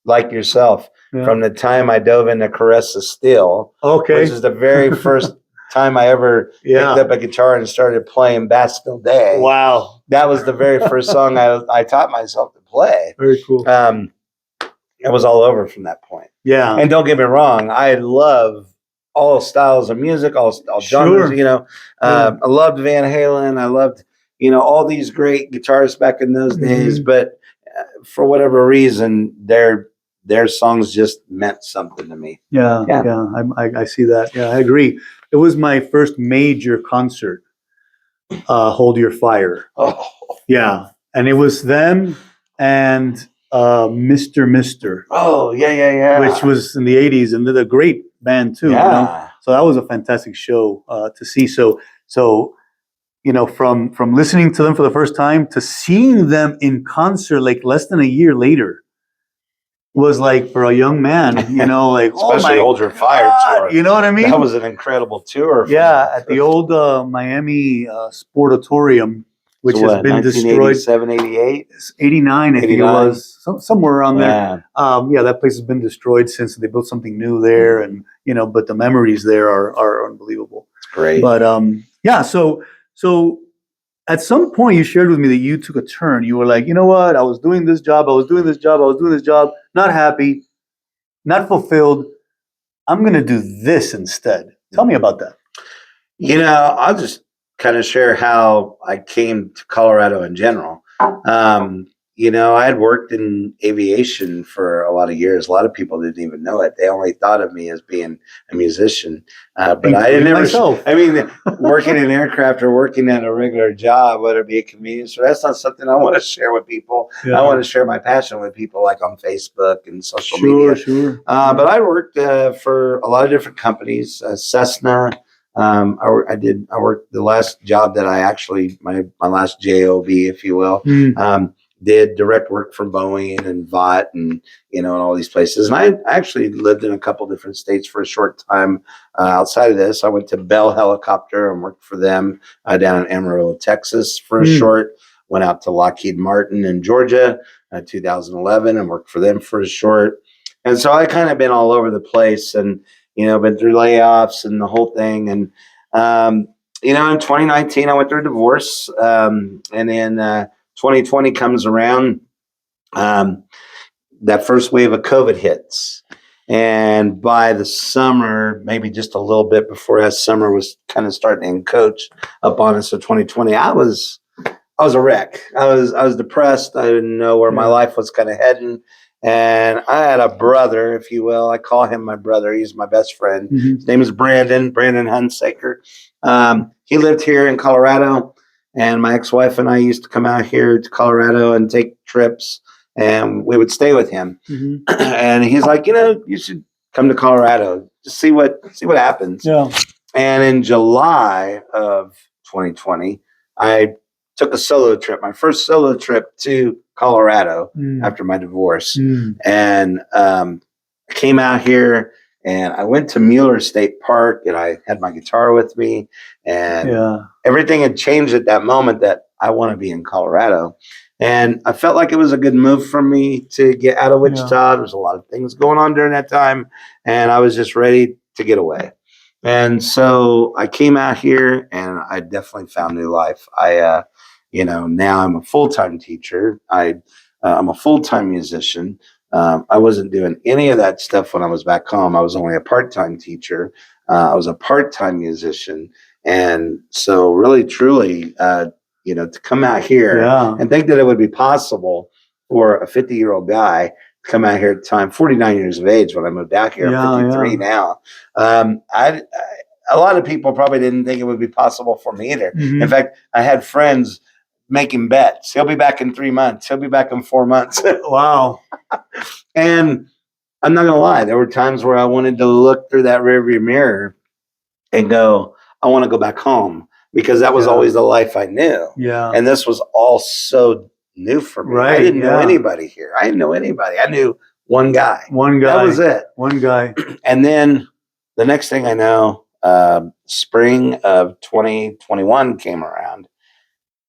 [SPEAKER 2] like yourself. From the time I dove into Caress of Steel, which is the very first time I ever picked up a guitar and started playing Bastille Day.
[SPEAKER 1] Wow.
[SPEAKER 2] That was the very first song I taught myself to play.
[SPEAKER 1] Very cool.
[SPEAKER 2] It was all over from that point.
[SPEAKER 1] Yeah.
[SPEAKER 2] And don't get me wrong, I love all styles of music, all genres, I loved Van Halen. I loved, all these great guitarists back in those days, but for whatever reason, their songs just meant something to me.
[SPEAKER 1] Yeah. I see that. Yeah, I agree. It was my first major concert, Hold Your Fire.
[SPEAKER 2] Oh.
[SPEAKER 1] Yeah. And it was them and Mr. Mister.
[SPEAKER 2] Oh, yeah.
[SPEAKER 1] Which was in the 80s, and they're a great band too.
[SPEAKER 2] Yeah.
[SPEAKER 1] So that was a fantastic show to see. So from listening to them for the first time to seeing them in concert like less than a year later was like, for a young man, like
[SPEAKER 2] especially Hold Your Fire tour.
[SPEAKER 1] You know what I mean?
[SPEAKER 2] That was an incredible tour.
[SPEAKER 1] At the old Miami Sportatorium, which has been destroyed.
[SPEAKER 2] 88?
[SPEAKER 1] 89, I think it was. Somewhere around there. That place has been destroyed since they built something new there. And, but the memories there are unbelievable.
[SPEAKER 2] It's great.
[SPEAKER 1] But, so at some point you shared with me that you took a turn. You were like, you know what? I was doing this job. Not happy, not fulfilled. I'm going to do this instead. Tell me about that.
[SPEAKER 2] I'll just kind of share how I came to Colorado in general. I had worked in aviation for a lot of years. A lot of people didn't even know it. They only thought of me as being a musician. But I didn't
[SPEAKER 1] myself.
[SPEAKER 2] Working in aircraft or working at a regular job, whether it be a convenience store, that's not something I want to share with people. I want to share my passion with people, like on Facebook and social media.
[SPEAKER 1] Sure.
[SPEAKER 2] But I worked for a lot of different companies, Cessna. I worked the last job that I actually, my last job, if you will, did direct work for Boeing and Vought and, and all these places. And I actually lived in a couple different states for a short time outside of this. I went to Bell Helicopter and worked for them down in Amarillo, Texas for a short. Went out to Lockheed Martin in Georgia 2011 and worked for them for a short. And so I kind of been all over the place and, been through layoffs and the whole thing. And, in 2019, I went through a divorce. And then 2020 comes around, that first wave of COVID hits. And by the summer, maybe just a little bit before that summer was kind of starting to encroach upon us. So 2020, I was a wreck. I was depressed. I didn't know where my life was kind of heading. And I had a brother, if you will. I call him my brother. He's my best friend. His name is Brandon Hunsaker. He lived here in Colorado, and my ex-wife and I used to come out here to Colorado and take trips, and we would stay with him. And he's like, you should come to Colorado, just see what happens.
[SPEAKER 1] Yeah.
[SPEAKER 2] And in July of 2020, I took a solo trip, my first solo trip to Colorado after my divorce. And I came out here and I went to Mueller State Park, and I had my guitar with me, and everything had changed at that moment that I want to be in Colorado. And I felt like it was a good move for me to get out of Wichita. There was a lot of things going on during that time, and I was just ready to get away. And so I came out here, and I definitely found new life. Now I'm a full-time teacher. I'm a full-time musician. I wasn't doing any of that stuff when I was back home. I was only a part-time teacher. I was a part-time musician. And so really, truly, to come out here and think that it would be possible for a 50-year-old guy to come out here at the time, 49 years of age when I moved out here. I'm 53 now. A lot of people probably didn't think it would be possible for me either. In fact, I had friends making bets. He'll be back in 3 months. He'll be back in 4 months.
[SPEAKER 1] Wow.
[SPEAKER 2] And I'm not going to lie. There were times where I wanted to look through that rearview mirror and go, I want to go back home, because that was always the life I knew. Yeah. And this was all so new for me. Right. I didn't know anybody here. I didn't know anybody. I knew one guy. That was it.
[SPEAKER 1] One guy.
[SPEAKER 2] And then the next thing I know, spring of 2021 came around,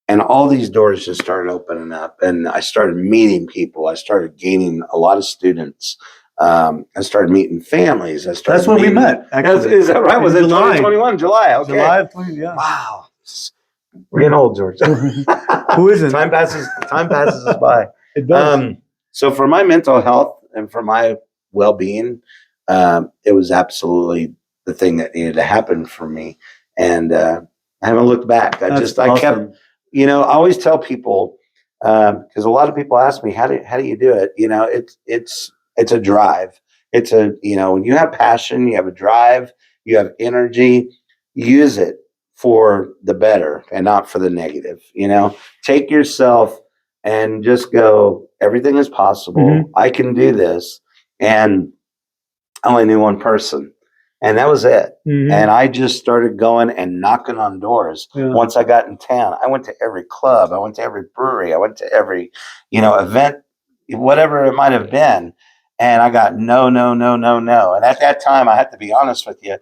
[SPEAKER 2] and all these doors just started opening up, and I started meeting people. I started gaining a lot of students. I started meeting families.
[SPEAKER 1] That's when we met. Actually.
[SPEAKER 2] Is that right? Was it 2021? July. Okay.
[SPEAKER 1] July of 20. Yeah.
[SPEAKER 2] Wow. We're getting old, George.
[SPEAKER 1] Who isn't?
[SPEAKER 2] Time passes us by.
[SPEAKER 1] It does.
[SPEAKER 2] So for my mental health and for my well-being, it was absolutely the thing that needed to happen for me. And I haven't looked back. I kept, I always tell people, because a lot of people ask me, how do you do it? It's a drive. It's when you have passion, you have a drive, you have energy, use it for the better and not for the negative. Take yourself and just go, everything is possible. I can do this. And I only knew one person, and that was it. And I just started going and knocking on doors. Once I got in town, I went to every club. I went to every brewery. I went to every, event, whatever it might have been. And I got no. And at that time, I have to be honest with you,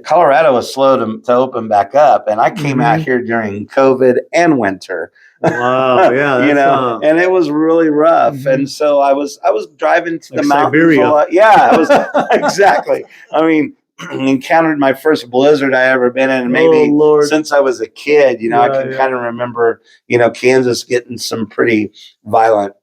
[SPEAKER 2] Colorado was slow to open back up. And I came out here during COVID and winter.
[SPEAKER 1] Wow. Yeah.
[SPEAKER 2] And it was really rough. And so I was driving to the mountains
[SPEAKER 1] Siberia.
[SPEAKER 2] a lot. Yeah, I was exactly. I mean, encountered my first blizzard I ever been in, maybe since I was a kid. I can kind of remember, Kansas getting some pretty violent,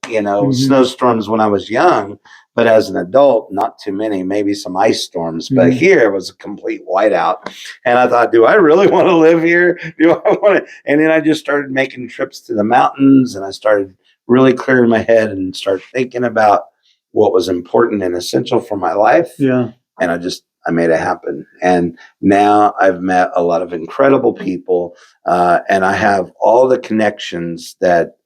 [SPEAKER 2] snowstorms when I was young. But as an adult, not too many, maybe some ice storms. But here it was a complete whiteout. And I thought, do I really want to live here? Do I want to? And then I just started making trips to the mountains, and I started really clearing my head and started thinking about what was important and essential for my life. Yeah. And I made it happen. And now I've met a lot of incredible people, and I have all the connections that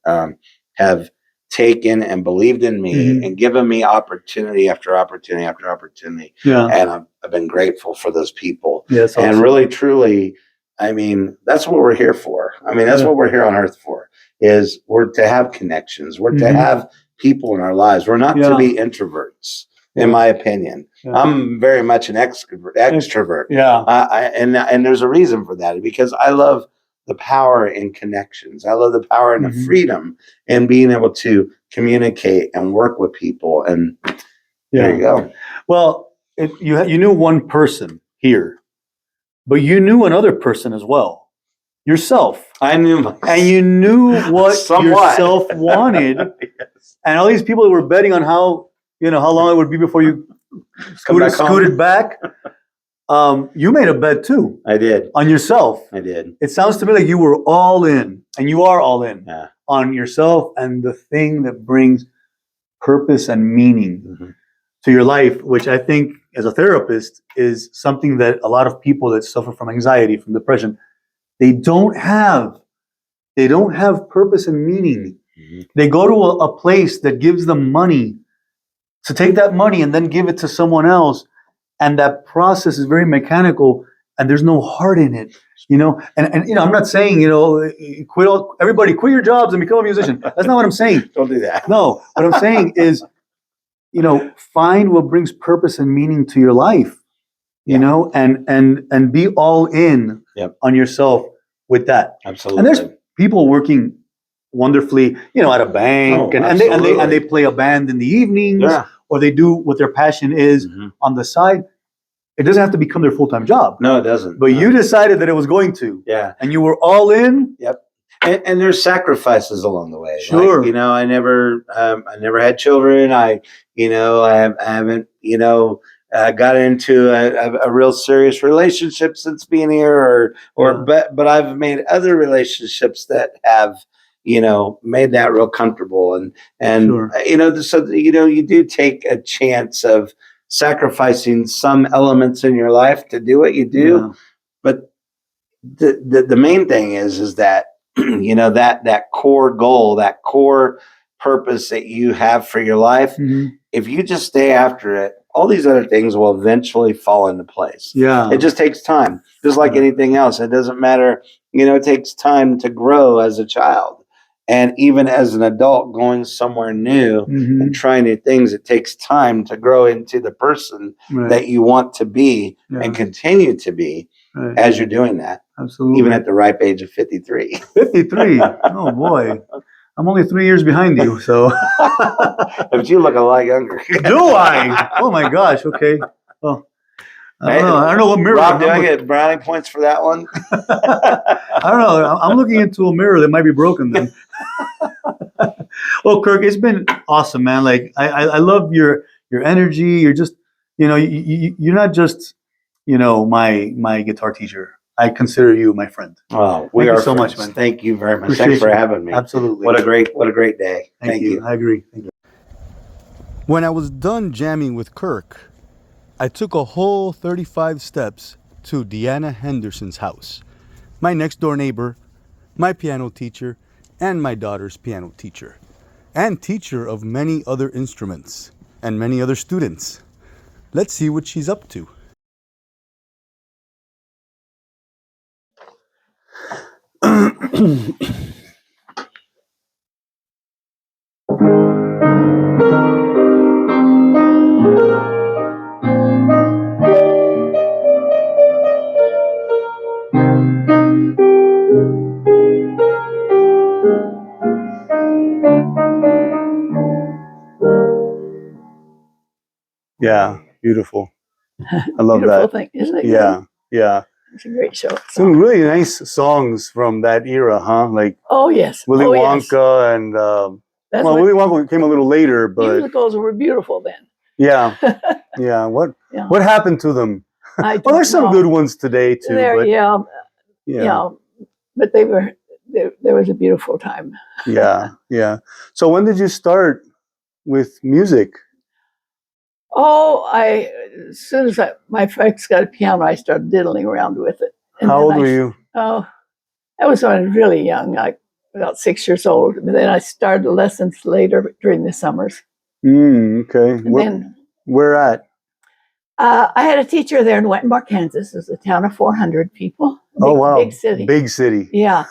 [SPEAKER 2] have taken and believed in me and given me opportunity after opportunity after opportunity. Yeah. And I've been grateful for those people. Yes. Awesome. And really, truly, that's what we're here for. That's what we're here on earth for, is we're to have connections. We're to have people in our lives. We're not to be introverts, in my opinion. Yeah. I'm very much an extrovert. Yeah. And there's a reason for that, because I love the power in connections. I love the power and the freedom in being able to communicate and work with people. And there you go.
[SPEAKER 1] Well, you knew one person here, but you knew another person as well. Yourself.
[SPEAKER 2] I knew myself.
[SPEAKER 1] And you knew what yourself wanted. Yes. And all these people that were betting on how long it would be before you scooted back. You made a bet too.
[SPEAKER 2] I did.
[SPEAKER 1] On yourself.
[SPEAKER 2] I did.
[SPEAKER 1] It sounds to me like you were all in, and you are all in on yourself and the thing that brings purpose and meaning to your life, which I think, as a therapist, is something that a lot of people that suffer from anxiety, from depression, they don't have. They don't have purpose and meaning. They go to a place that gives them money to take that money and then give it to someone else. And that process is very mechanical and there's no heart in it, you know? And you know, I'm not saying, you know, everybody quit your jobs and become a musician. That's not what I'm saying.
[SPEAKER 2] Don't do that.
[SPEAKER 1] No, what I'm saying is, you know, find what brings purpose and meaning to your life, you know, and be all in on yourself with that.
[SPEAKER 2] Absolutely.
[SPEAKER 1] And there's people working wonderfully, you know, at a bank, and they play a band in the evenings, or they do what their passion is on the side. It doesn't have to become their full-time job.
[SPEAKER 2] No, it doesn't.
[SPEAKER 1] But you decided that it was going to.
[SPEAKER 2] Yeah.
[SPEAKER 1] And you were all in.
[SPEAKER 2] Yep. And there's sacrifices along the way.
[SPEAKER 1] Sure.
[SPEAKER 2] Like, you know, I never had children. I haven't, you know, got into a real serious relationship since being here, but I've made other relationships that have, you know, made that real comfortable, and you know, so you know, you do take a chance of sacrificing some elements in your life to do what you do, but the main thing is that you know, that core goal, that core purpose that you have for your life, if you just stay after it, all these other things will eventually fall into place.
[SPEAKER 1] Yeah.
[SPEAKER 2] It just takes time, just like anything else. It doesn't matter, you know, it takes time to grow as a child. And even as an adult going somewhere new and trying new things, it takes time to grow into the person that you want to be and continue to be as you're doing that.
[SPEAKER 1] Absolutely.
[SPEAKER 2] Even at the ripe age of 53.
[SPEAKER 1] 53. Oh, boy. I'm only 3 years behind you, so.
[SPEAKER 2] But you look a lot younger.
[SPEAKER 1] Do I? Oh, my gosh. Okay. Well, I don't know what mirror.
[SPEAKER 2] Rob, do I get brownie points for that one?
[SPEAKER 1] I don't know. I'm looking into a mirror that might be broken then. Well, Kirk, it's been awesome, man. Like, I love your energy. You're just, you know, you're not just, you know, my guitar teacher. I consider you my friend.
[SPEAKER 2] Oh, we are
[SPEAKER 1] so
[SPEAKER 2] friends.
[SPEAKER 1] much, man.
[SPEAKER 2] Thank you very much.
[SPEAKER 1] Appreciate
[SPEAKER 2] Thanks for
[SPEAKER 1] you.
[SPEAKER 2] having me.
[SPEAKER 1] Absolutely.
[SPEAKER 2] What a great day. Thank you.
[SPEAKER 1] I agree. Thank you. When I was done jamming with Kirk, I took a whole 35 steps to Deanna Henderson's house, my next door neighbor, my piano teacher, and my daughter's piano teacher, and teacher of many other instruments and many other students. Let's see what she's up to. Yeah, beautiful. I love
[SPEAKER 3] Beautiful
[SPEAKER 1] that.
[SPEAKER 3] thing, isn't it?
[SPEAKER 1] Yeah, yeah.
[SPEAKER 3] It's a great show.
[SPEAKER 1] Some really nice songs from that era, huh? Like
[SPEAKER 3] Oh yes,
[SPEAKER 1] Willy
[SPEAKER 3] Yes.
[SPEAKER 1] Wonka and
[SPEAKER 3] That's
[SPEAKER 1] well,
[SPEAKER 3] what
[SPEAKER 1] Willy Wonka came a little later, but
[SPEAKER 3] musicals were beautiful then.
[SPEAKER 1] yeah, yeah. What happened to them?
[SPEAKER 3] I
[SPEAKER 1] Well, there's some
[SPEAKER 3] know.
[SPEAKER 1] good ones today too.
[SPEAKER 3] There,
[SPEAKER 1] but
[SPEAKER 3] yeah, but they were there was a beautiful time.
[SPEAKER 1] yeah, yeah. So when did you start with music?
[SPEAKER 3] Oh, as soon as my folks got a piano, I started diddling around with it. And
[SPEAKER 1] How
[SPEAKER 3] then
[SPEAKER 1] old were you?
[SPEAKER 3] Oh, I was when I was really young, like about 6 years old. But then I started lessons later during the summers.
[SPEAKER 1] Okay.
[SPEAKER 3] And
[SPEAKER 1] Where at?
[SPEAKER 3] I had a teacher there in Wettenbach, Kansas. It was a town of 400 people.
[SPEAKER 1] Oh, wow.
[SPEAKER 3] Big city.
[SPEAKER 1] Big city.
[SPEAKER 3] Yeah.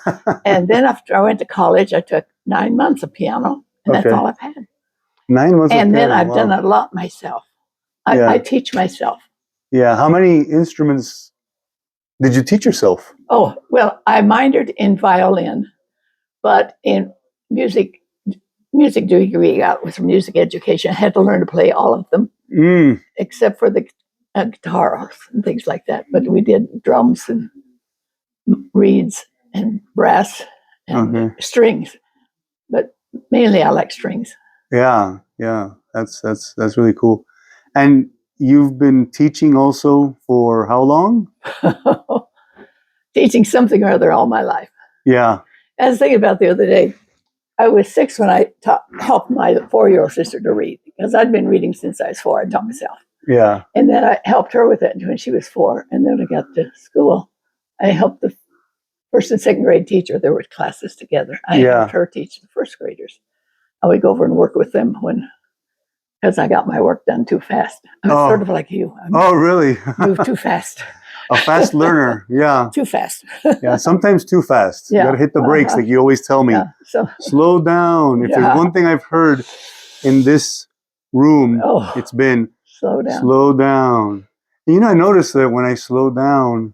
[SPEAKER 3] And then after I went to college, I took 9 months of piano, and that's all I've had.
[SPEAKER 1] 9 months
[SPEAKER 3] And
[SPEAKER 1] of
[SPEAKER 3] then
[SPEAKER 1] piano.
[SPEAKER 3] I've done a lot myself. I teach myself.
[SPEAKER 1] Yeah. How many instruments did you teach yourself?
[SPEAKER 3] Oh, well, I minored in violin, but in music degree, with music education, I had to learn to play all of them, except for the guitars and things like that. But we did drums and reeds and brass and strings. But mainly I like strings.
[SPEAKER 1] Yeah, yeah. That's really cool. And you've been teaching also for how long?
[SPEAKER 3] Teaching something or other all my life.
[SPEAKER 1] Yeah.
[SPEAKER 3] I was thinking about the other day. I was 6 when I helped my 4-year-old sister to read, because I'd been reading since I was 4. I taught myself.
[SPEAKER 1] Yeah.
[SPEAKER 3] And then I helped her with it when she was 4. And then I got to school. I helped the first and second grade teacher. There were classes together. I helped her teach the first graders. I would go over and work with them because I got my work done too fast. I was sort of like you.
[SPEAKER 1] Oh, really?
[SPEAKER 3] Moved too fast.
[SPEAKER 1] A fast learner. Yeah.
[SPEAKER 3] Too fast.
[SPEAKER 1] Yeah. Sometimes too fast.
[SPEAKER 3] Yeah.
[SPEAKER 1] You got to hit the brakes, like you always tell me.
[SPEAKER 3] Yeah. So
[SPEAKER 1] slow down. If there's one thing I've heard in this room, it's been
[SPEAKER 3] slow down.
[SPEAKER 1] Slow down. And, I noticed that when I slow down,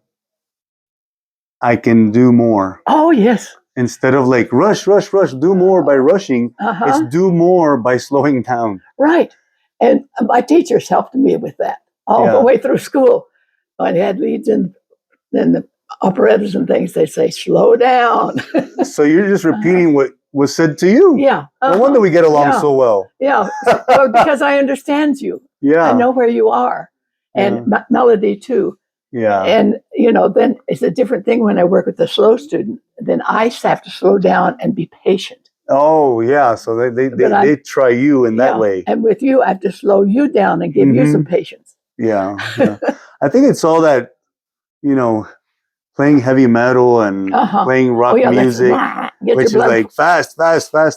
[SPEAKER 1] I can do more.
[SPEAKER 3] Oh, yes.
[SPEAKER 1] Instead of like rush, do more by rushing. It's do more by slowing down.
[SPEAKER 3] Right. And my teachers helped me with that all the way through school. When I had leads in the operettas and things, they say, slow down.
[SPEAKER 1] So you're just repeating what was said to you.
[SPEAKER 3] Yeah.
[SPEAKER 1] No wonder we get along so well.
[SPEAKER 3] Yeah. Well, because I understand you.
[SPEAKER 1] Yeah.
[SPEAKER 3] I know where you are. And melody too.
[SPEAKER 1] Yeah.
[SPEAKER 3] And, then it's a different thing when I work with a slow student. Then I have to slow down and be patient.
[SPEAKER 1] Oh, yeah. So they try you in that way.
[SPEAKER 3] And with you, I have to slow you down and give you some patience.
[SPEAKER 1] Yeah. I think it's all that, playing heavy metal and playing rock music, which is like fast.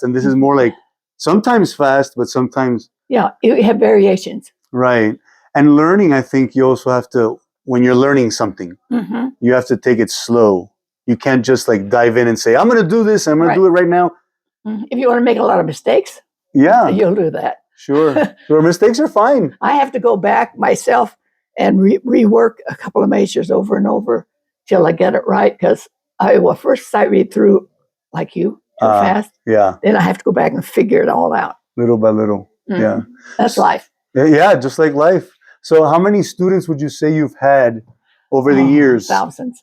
[SPEAKER 1] And this is more like sometimes fast, but sometimes.
[SPEAKER 3] Yeah, you have variations.
[SPEAKER 1] Right. And learning, I think you also have to, when you're learning something, you have to take it slow. You can't just like dive in and say, I'm going to do this. I'm going to do it right now.
[SPEAKER 3] If you want to make a lot of mistakes, you'll do that.
[SPEAKER 1] Sure. Mistakes are fine.
[SPEAKER 3] I have to go back myself and rework a couple of measures over and over till I get it right. Because first I read through like you too fast.
[SPEAKER 1] Yeah.
[SPEAKER 3] Then I have to go back and figure it all out.
[SPEAKER 1] Little by little. Yeah.
[SPEAKER 3] That's life.
[SPEAKER 1] Yeah, just like life. So how many students would you say you've had over the years?
[SPEAKER 3] Thousands.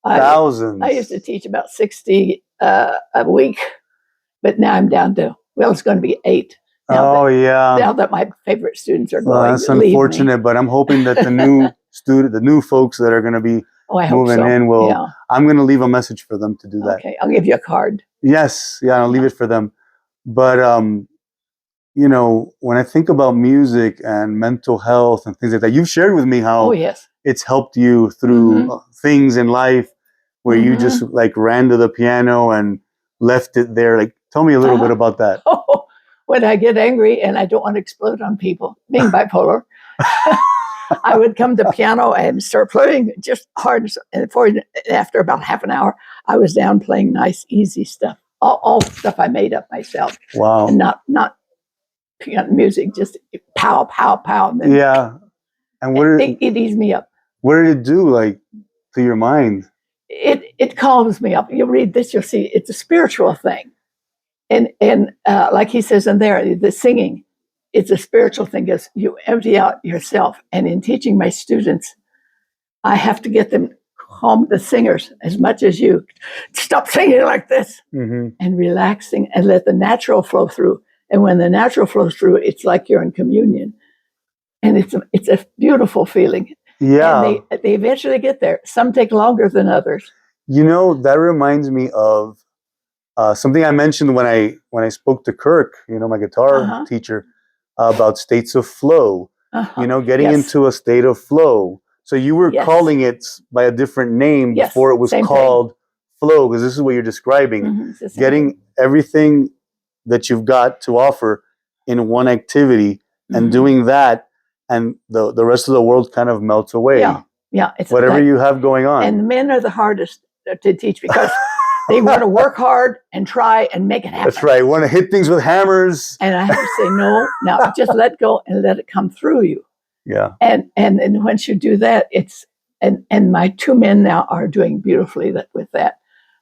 [SPEAKER 1] Thousands.
[SPEAKER 3] I used to teach about 60 a week, but now I'm down to, it's going to be 8. Now that my favorite students are going.
[SPEAKER 1] That's unfortunate, but I'm hoping that the new folks that are going to be moving in will. I'm going to leave a message for them to do that.
[SPEAKER 3] Okay, I'll give you a card.
[SPEAKER 1] Yes, I'll leave it for them. But when I think about music and mental health and things like that, you've shared with me how it's helped you through things in life where you just like ran to the piano and left it there. Like, tell me a little bit about that.
[SPEAKER 3] When I get angry and I don't want to explode on people, being bipolar, I would come to the piano and start playing just hard. And after about half an hour, I was down playing nice, easy stuff, all stuff I made up myself.
[SPEAKER 1] Wow.
[SPEAKER 3] And not piano music, just pow, pow, pow. And
[SPEAKER 1] then, and what
[SPEAKER 3] it eased me up.
[SPEAKER 1] What did it do, like, to your mind?
[SPEAKER 3] It calms me up. You'll read this, you'll see it's a spiritual thing. And like he says in there, the singing, it's a spiritual thing because you empty out yourself. And in teaching my students, I have to get them calm, the singers, as much as you. Stop singing like this and relaxing and let the natural flow through. And when the natural flows through, it's like you're in communion. And it's a beautiful feeling.
[SPEAKER 1] Yeah.
[SPEAKER 3] And they eventually get there. Some take longer than others.
[SPEAKER 1] That reminds me of something I mentioned when I spoke to Kirk, my guitar teacher, about states of flow. Getting into a state of flow. So you were calling it by a different name before it was called flow, because this is what you're describing. Getting everything that you've got to offer in one activity and doing that, and the rest of the world kind of melts away.
[SPEAKER 3] Yeah. It's
[SPEAKER 1] whatever you have going on.
[SPEAKER 3] And the men are the hardest to teach because they want to work hard and try and make it happen.
[SPEAKER 1] That's right. Want to hit things with hammers.
[SPEAKER 3] And I have to say, no, now just let go and let it come through you.
[SPEAKER 1] Yeah.
[SPEAKER 3] And once you do that, and my 2 men now are doing beautifully with that.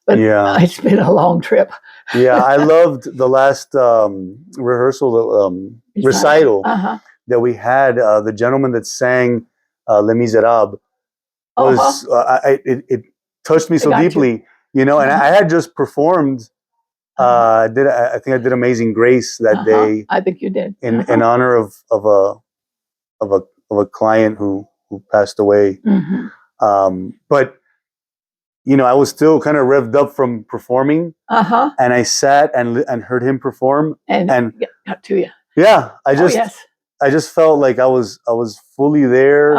[SPEAKER 3] But it's been a long trip.
[SPEAKER 1] Yeah, I loved the last recital that we had. The gentleman that sang Les Miserables was it touched me so deeply, and I had just performed. I think I did Amazing Grace that day.
[SPEAKER 3] I think you did
[SPEAKER 1] in honor of a client who passed away. But I was still kind of revved up from performing, and I sat and heard him perform,
[SPEAKER 3] and got to you.
[SPEAKER 1] Yeah, I just felt like I was fully there,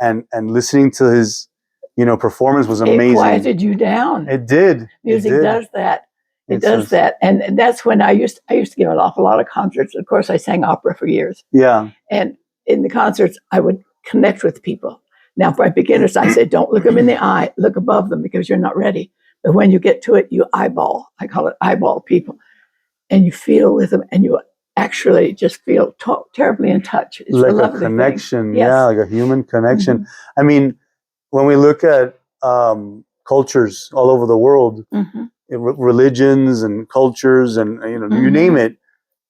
[SPEAKER 1] and listening to his performance was amazing.
[SPEAKER 3] It quieted you down.
[SPEAKER 1] It did.
[SPEAKER 3] Music does that. It does that, and that's when I used to give an awful lot of concerts. Of course, I sang opera for years.
[SPEAKER 1] Yeah,
[SPEAKER 3] and in the concerts, I would connect with people. Now, for beginners, I said, don't look them in the eye, look above them because you're not ready. But when you get to it, you eyeball. I call it eyeball people. And you feel with them, and you actually just feel terribly in touch. It's
[SPEAKER 1] like
[SPEAKER 3] a
[SPEAKER 1] connection.
[SPEAKER 3] Yes.
[SPEAKER 1] Yeah, like a human connection. I mean, when we look at cultures all over the world, religions and cultures and, you name it,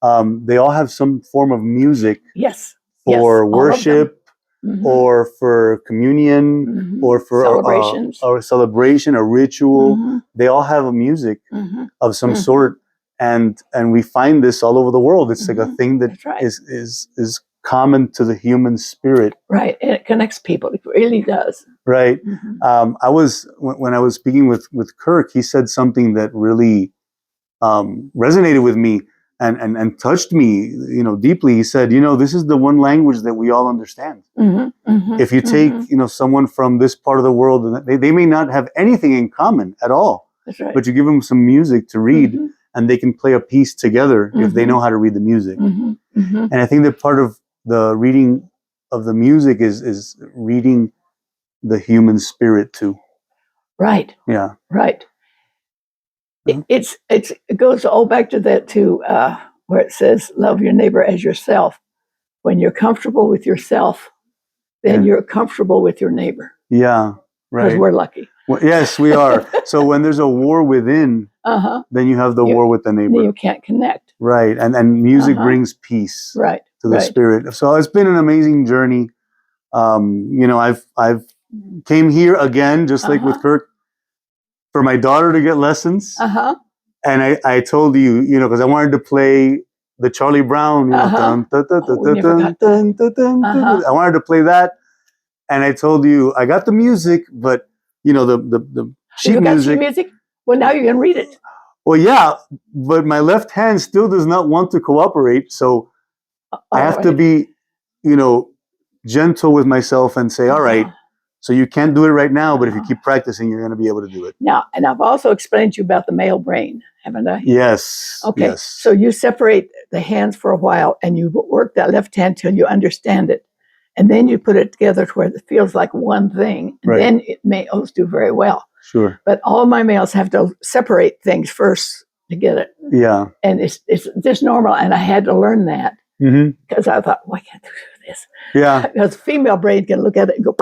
[SPEAKER 1] they all have some form of music.
[SPEAKER 3] Yes.
[SPEAKER 1] For worship, or for communion, or for
[SPEAKER 3] celebrations,
[SPEAKER 1] or a celebration, a ritual. They all have a music of some sort, and we find this all over the world. It's like a thing that is common to the human spirit. Right,
[SPEAKER 3] and it connects people. It really does.
[SPEAKER 1] Right. When I was speaking with Kirk, he said something that really resonated with me. And touched me, deeply. He said, this is the one language that we all understand. If you take, someone from this part of the world, they may not have anything in common at all.
[SPEAKER 3] That's right.
[SPEAKER 1] But you give them some music to read, and they can play a piece together if they know how to read the music. And I think that part of the reading of the music is reading the human spirit too.
[SPEAKER 3] Right.
[SPEAKER 1] Yeah.
[SPEAKER 3] Right. It goes all back to that where it says, love your neighbor as yourself. When you're comfortable with yourself, then you're comfortable with your neighbor.
[SPEAKER 1] Yeah, right.
[SPEAKER 3] Because we're lucky.
[SPEAKER 1] Well, yes, we are. So when there's a war within, then you have the war with the neighbor.
[SPEAKER 3] You can't connect.
[SPEAKER 1] Right, and music brings peace.
[SPEAKER 3] Right.
[SPEAKER 1] To the spirit. So it's been an amazing journey. I've came here again, just like with Kirk, for my daughter to get lessons. And I told you, because I wanted to play the Charlie Brown, I wanted to play that. And I told you, I got the music, but the sheet music.
[SPEAKER 3] Well, now you can read it.
[SPEAKER 1] Well, yeah, but my left hand still does not want to cooperate. So I have to be, gentle with myself and say, all right, so you can't do it right now, but if you keep practicing, you're going to be able to do it.
[SPEAKER 3] Now, and I've also explained to you about the male brain, haven't I?
[SPEAKER 1] Yes.
[SPEAKER 3] Okay.
[SPEAKER 1] Yes.
[SPEAKER 3] So you separate the hands for a while, and you work that left hand till you understand it. And then you put it together to where it feels like one thing. And then males do very well.
[SPEAKER 1] Sure.
[SPEAKER 3] But all my males have to separate things first to get it.
[SPEAKER 1] Yeah.
[SPEAKER 3] And it's just normal. And I had to learn that. Because I thought, why can't I do this?
[SPEAKER 1] Yeah.
[SPEAKER 3] Because female brain can look at it and go.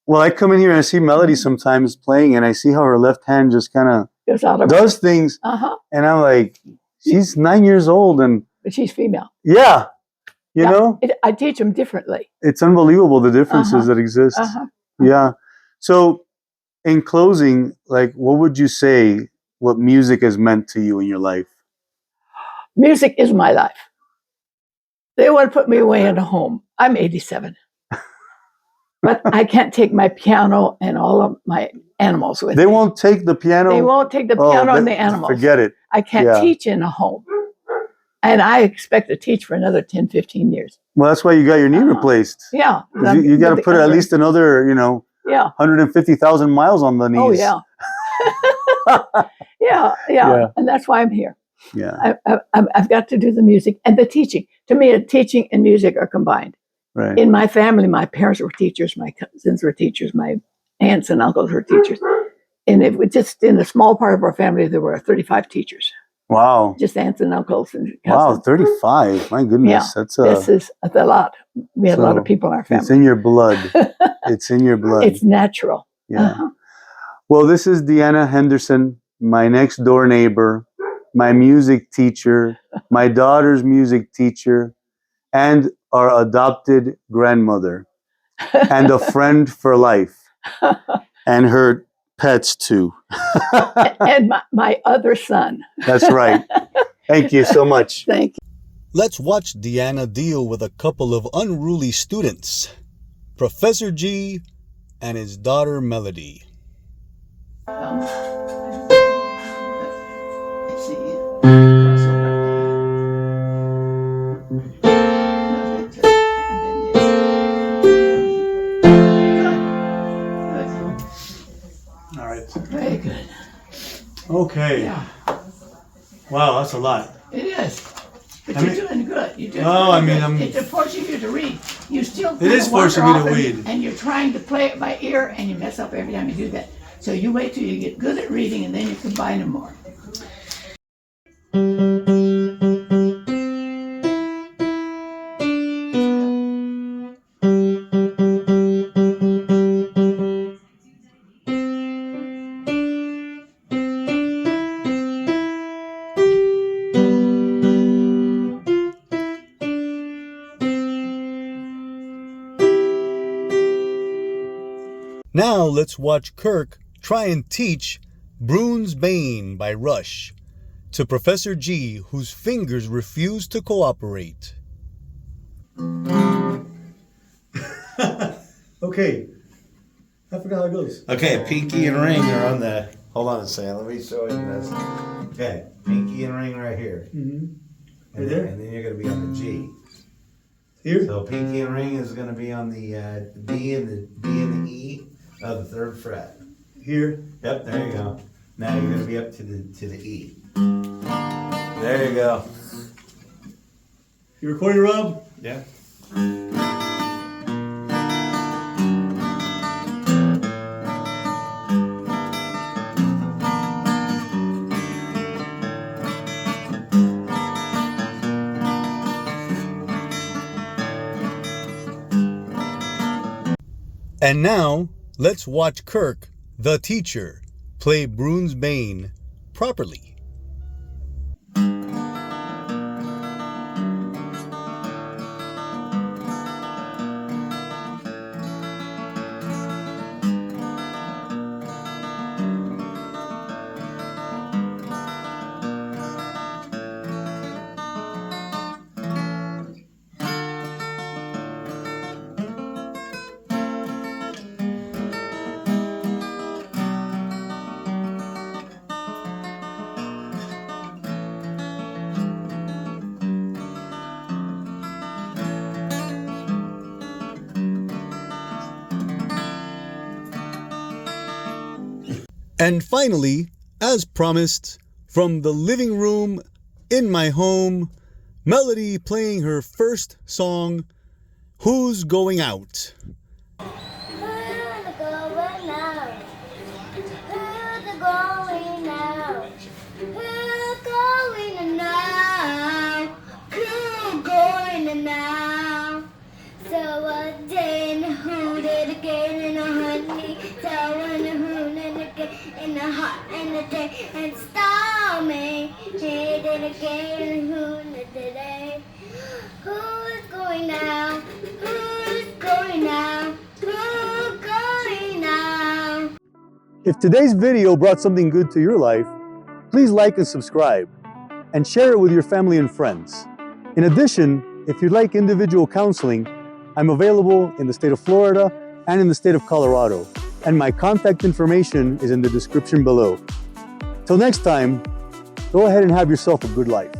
[SPEAKER 1] Well, I come in here and I see Melody sometimes playing, and I see how her left hand just kind of does things. And I'm like, she's 9 years old,
[SPEAKER 3] but she's female.
[SPEAKER 1] Yeah. You know?
[SPEAKER 3] I teach them differently.
[SPEAKER 1] It's unbelievable, the differences that exist. Yeah. So in closing, like, what would you say what music has meant to you in your life?
[SPEAKER 3] Music is my life. They want to put me away in a home. I'm 87. But I can't take my piano and all of my animals with me.
[SPEAKER 1] They won't take the piano?
[SPEAKER 3] They won't take the piano and the animals.
[SPEAKER 1] Forget it.
[SPEAKER 3] I can't teach in a home. And I expect to teach for another 10, 15 years.
[SPEAKER 1] Well, that's why you got your knee replaced.
[SPEAKER 3] Yeah.
[SPEAKER 1] You got to put at least another, 150,000 miles on the knees.
[SPEAKER 3] Oh, yeah. Yeah. And that's why I'm here.
[SPEAKER 1] Yeah.
[SPEAKER 3] I've got to do the music and the teaching. To me, teaching and music are combined.
[SPEAKER 1] Right.
[SPEAKER 3] In my family, my parents were teachers, my cousins were teachers, my aunts and uncles were teachers. And it was just in a small part of our family, there were 35 teachers.
[SPEAKER 1] Wow.
[SPEAKER 3] Just aunts and uncles and cousins.
[SPEAKER 1] Wow, 35. My goodness.
[SPEAKER 3] Yeah, this is a lot. We had a lot of people in our family.
[SPEAKER 1] It's in your blood. It's in your blood.
[SPEAKER 3] It's natural.
[SPEAKER 1] Yeah. Well, this is Deanna Henderson, my next door neighbor, my music teacher, my daughter's music teacher, and our adopted grandmother, and a friend for life, and her pets too.
[SPEAKER 3] And my other son.
[SPEAKER 1] That's right. Thank you so much.
[SPEAKER 3] Thank you.
[SPEAKER 1] Let's watch Deanna deal with a couple of unruly students. Professor G and his daughter Melody. All right.
[SPEAKER 3] Very good.
[SPEAKER 1] Okay.
[SPEAKER 3] Yeah.
[SPEAKER 1] Wow, that's a lot.
[SPEAKER 3] It is. But
[SPEAKER 1] I
[SPEAKER 3] you're
[SPEAKER 1] mean-
[SPEAKER 3] doing good. You're doing
[SPEAKER 1] No, I
[SPEAKER 3] really
[SPEAKER 1] mean,
[SPEAKER 3] good.
[SPEAKER 1] I'm-
[SPEAKER 3] It's forcing you to read. You still
[SPEAKER 1] It is
[SPEAKER 3] wander
[SPEAKER 1] forcing me to
[SPEAKER 3] off and-
[SPEAKER 1] read.
[SPEAKER 3] And you're trying to play it by ear, and you mess up every time you do that. So you wait till you get good at reading, and then you combine them more.
[SPEAKER 1] Now let's watch Kirk try and teach Brune's Bane by Rush to Professor G, whose fingers refuse to cooperate. Okay. I forgot how it goes.
[SPEAKER 2] Okay, pinky and ring are on the. Hold on a second. Let me show you this. Okay, pinky and ring right here.
[SPEAKER 1] Mm-hmm.
[SPEAKER 2] And
[SPEAKER 1] there?
[SPEAKER 2] then you're going to be on the G.
[SPEAKER 1] Here?
[SPEAKER 2] So pinky and ring is going to be on the D and the E of the third fret.
[SPEAKER 1] Here?
[SPEAKER 2] Yep, there you go. Now you're going to be up to the E. There you go.
[SPEAKER 1] You recording, Rob?
[SPEAKER 2] Yeah.
[SPEAKER 1] And now, let's watch Kirk, the teacher, play Brune's Bane properly. And finally, as promised, from the living room in my home, Melody playing her first song, Who's Going Out?
[SPEAKER 4] Who's going out? Who's going out? Who's going out? Who's going out? So a day and a hoot it again and a honey. So and a hoot it again and a hot and a day and stormy. Hit it again and hoot it today. Who's going out? Who's going out? Who's going out?
[SPEAKER 1] If today's video brought something good to your life, please like and subscribe, and share it with your family and friends. In addition, if you'd like individual counseling, I'm available in the state of Florida and in the state of Colorado, and my contact information is in the description below. Till next time, go ahead and have yourself a good life.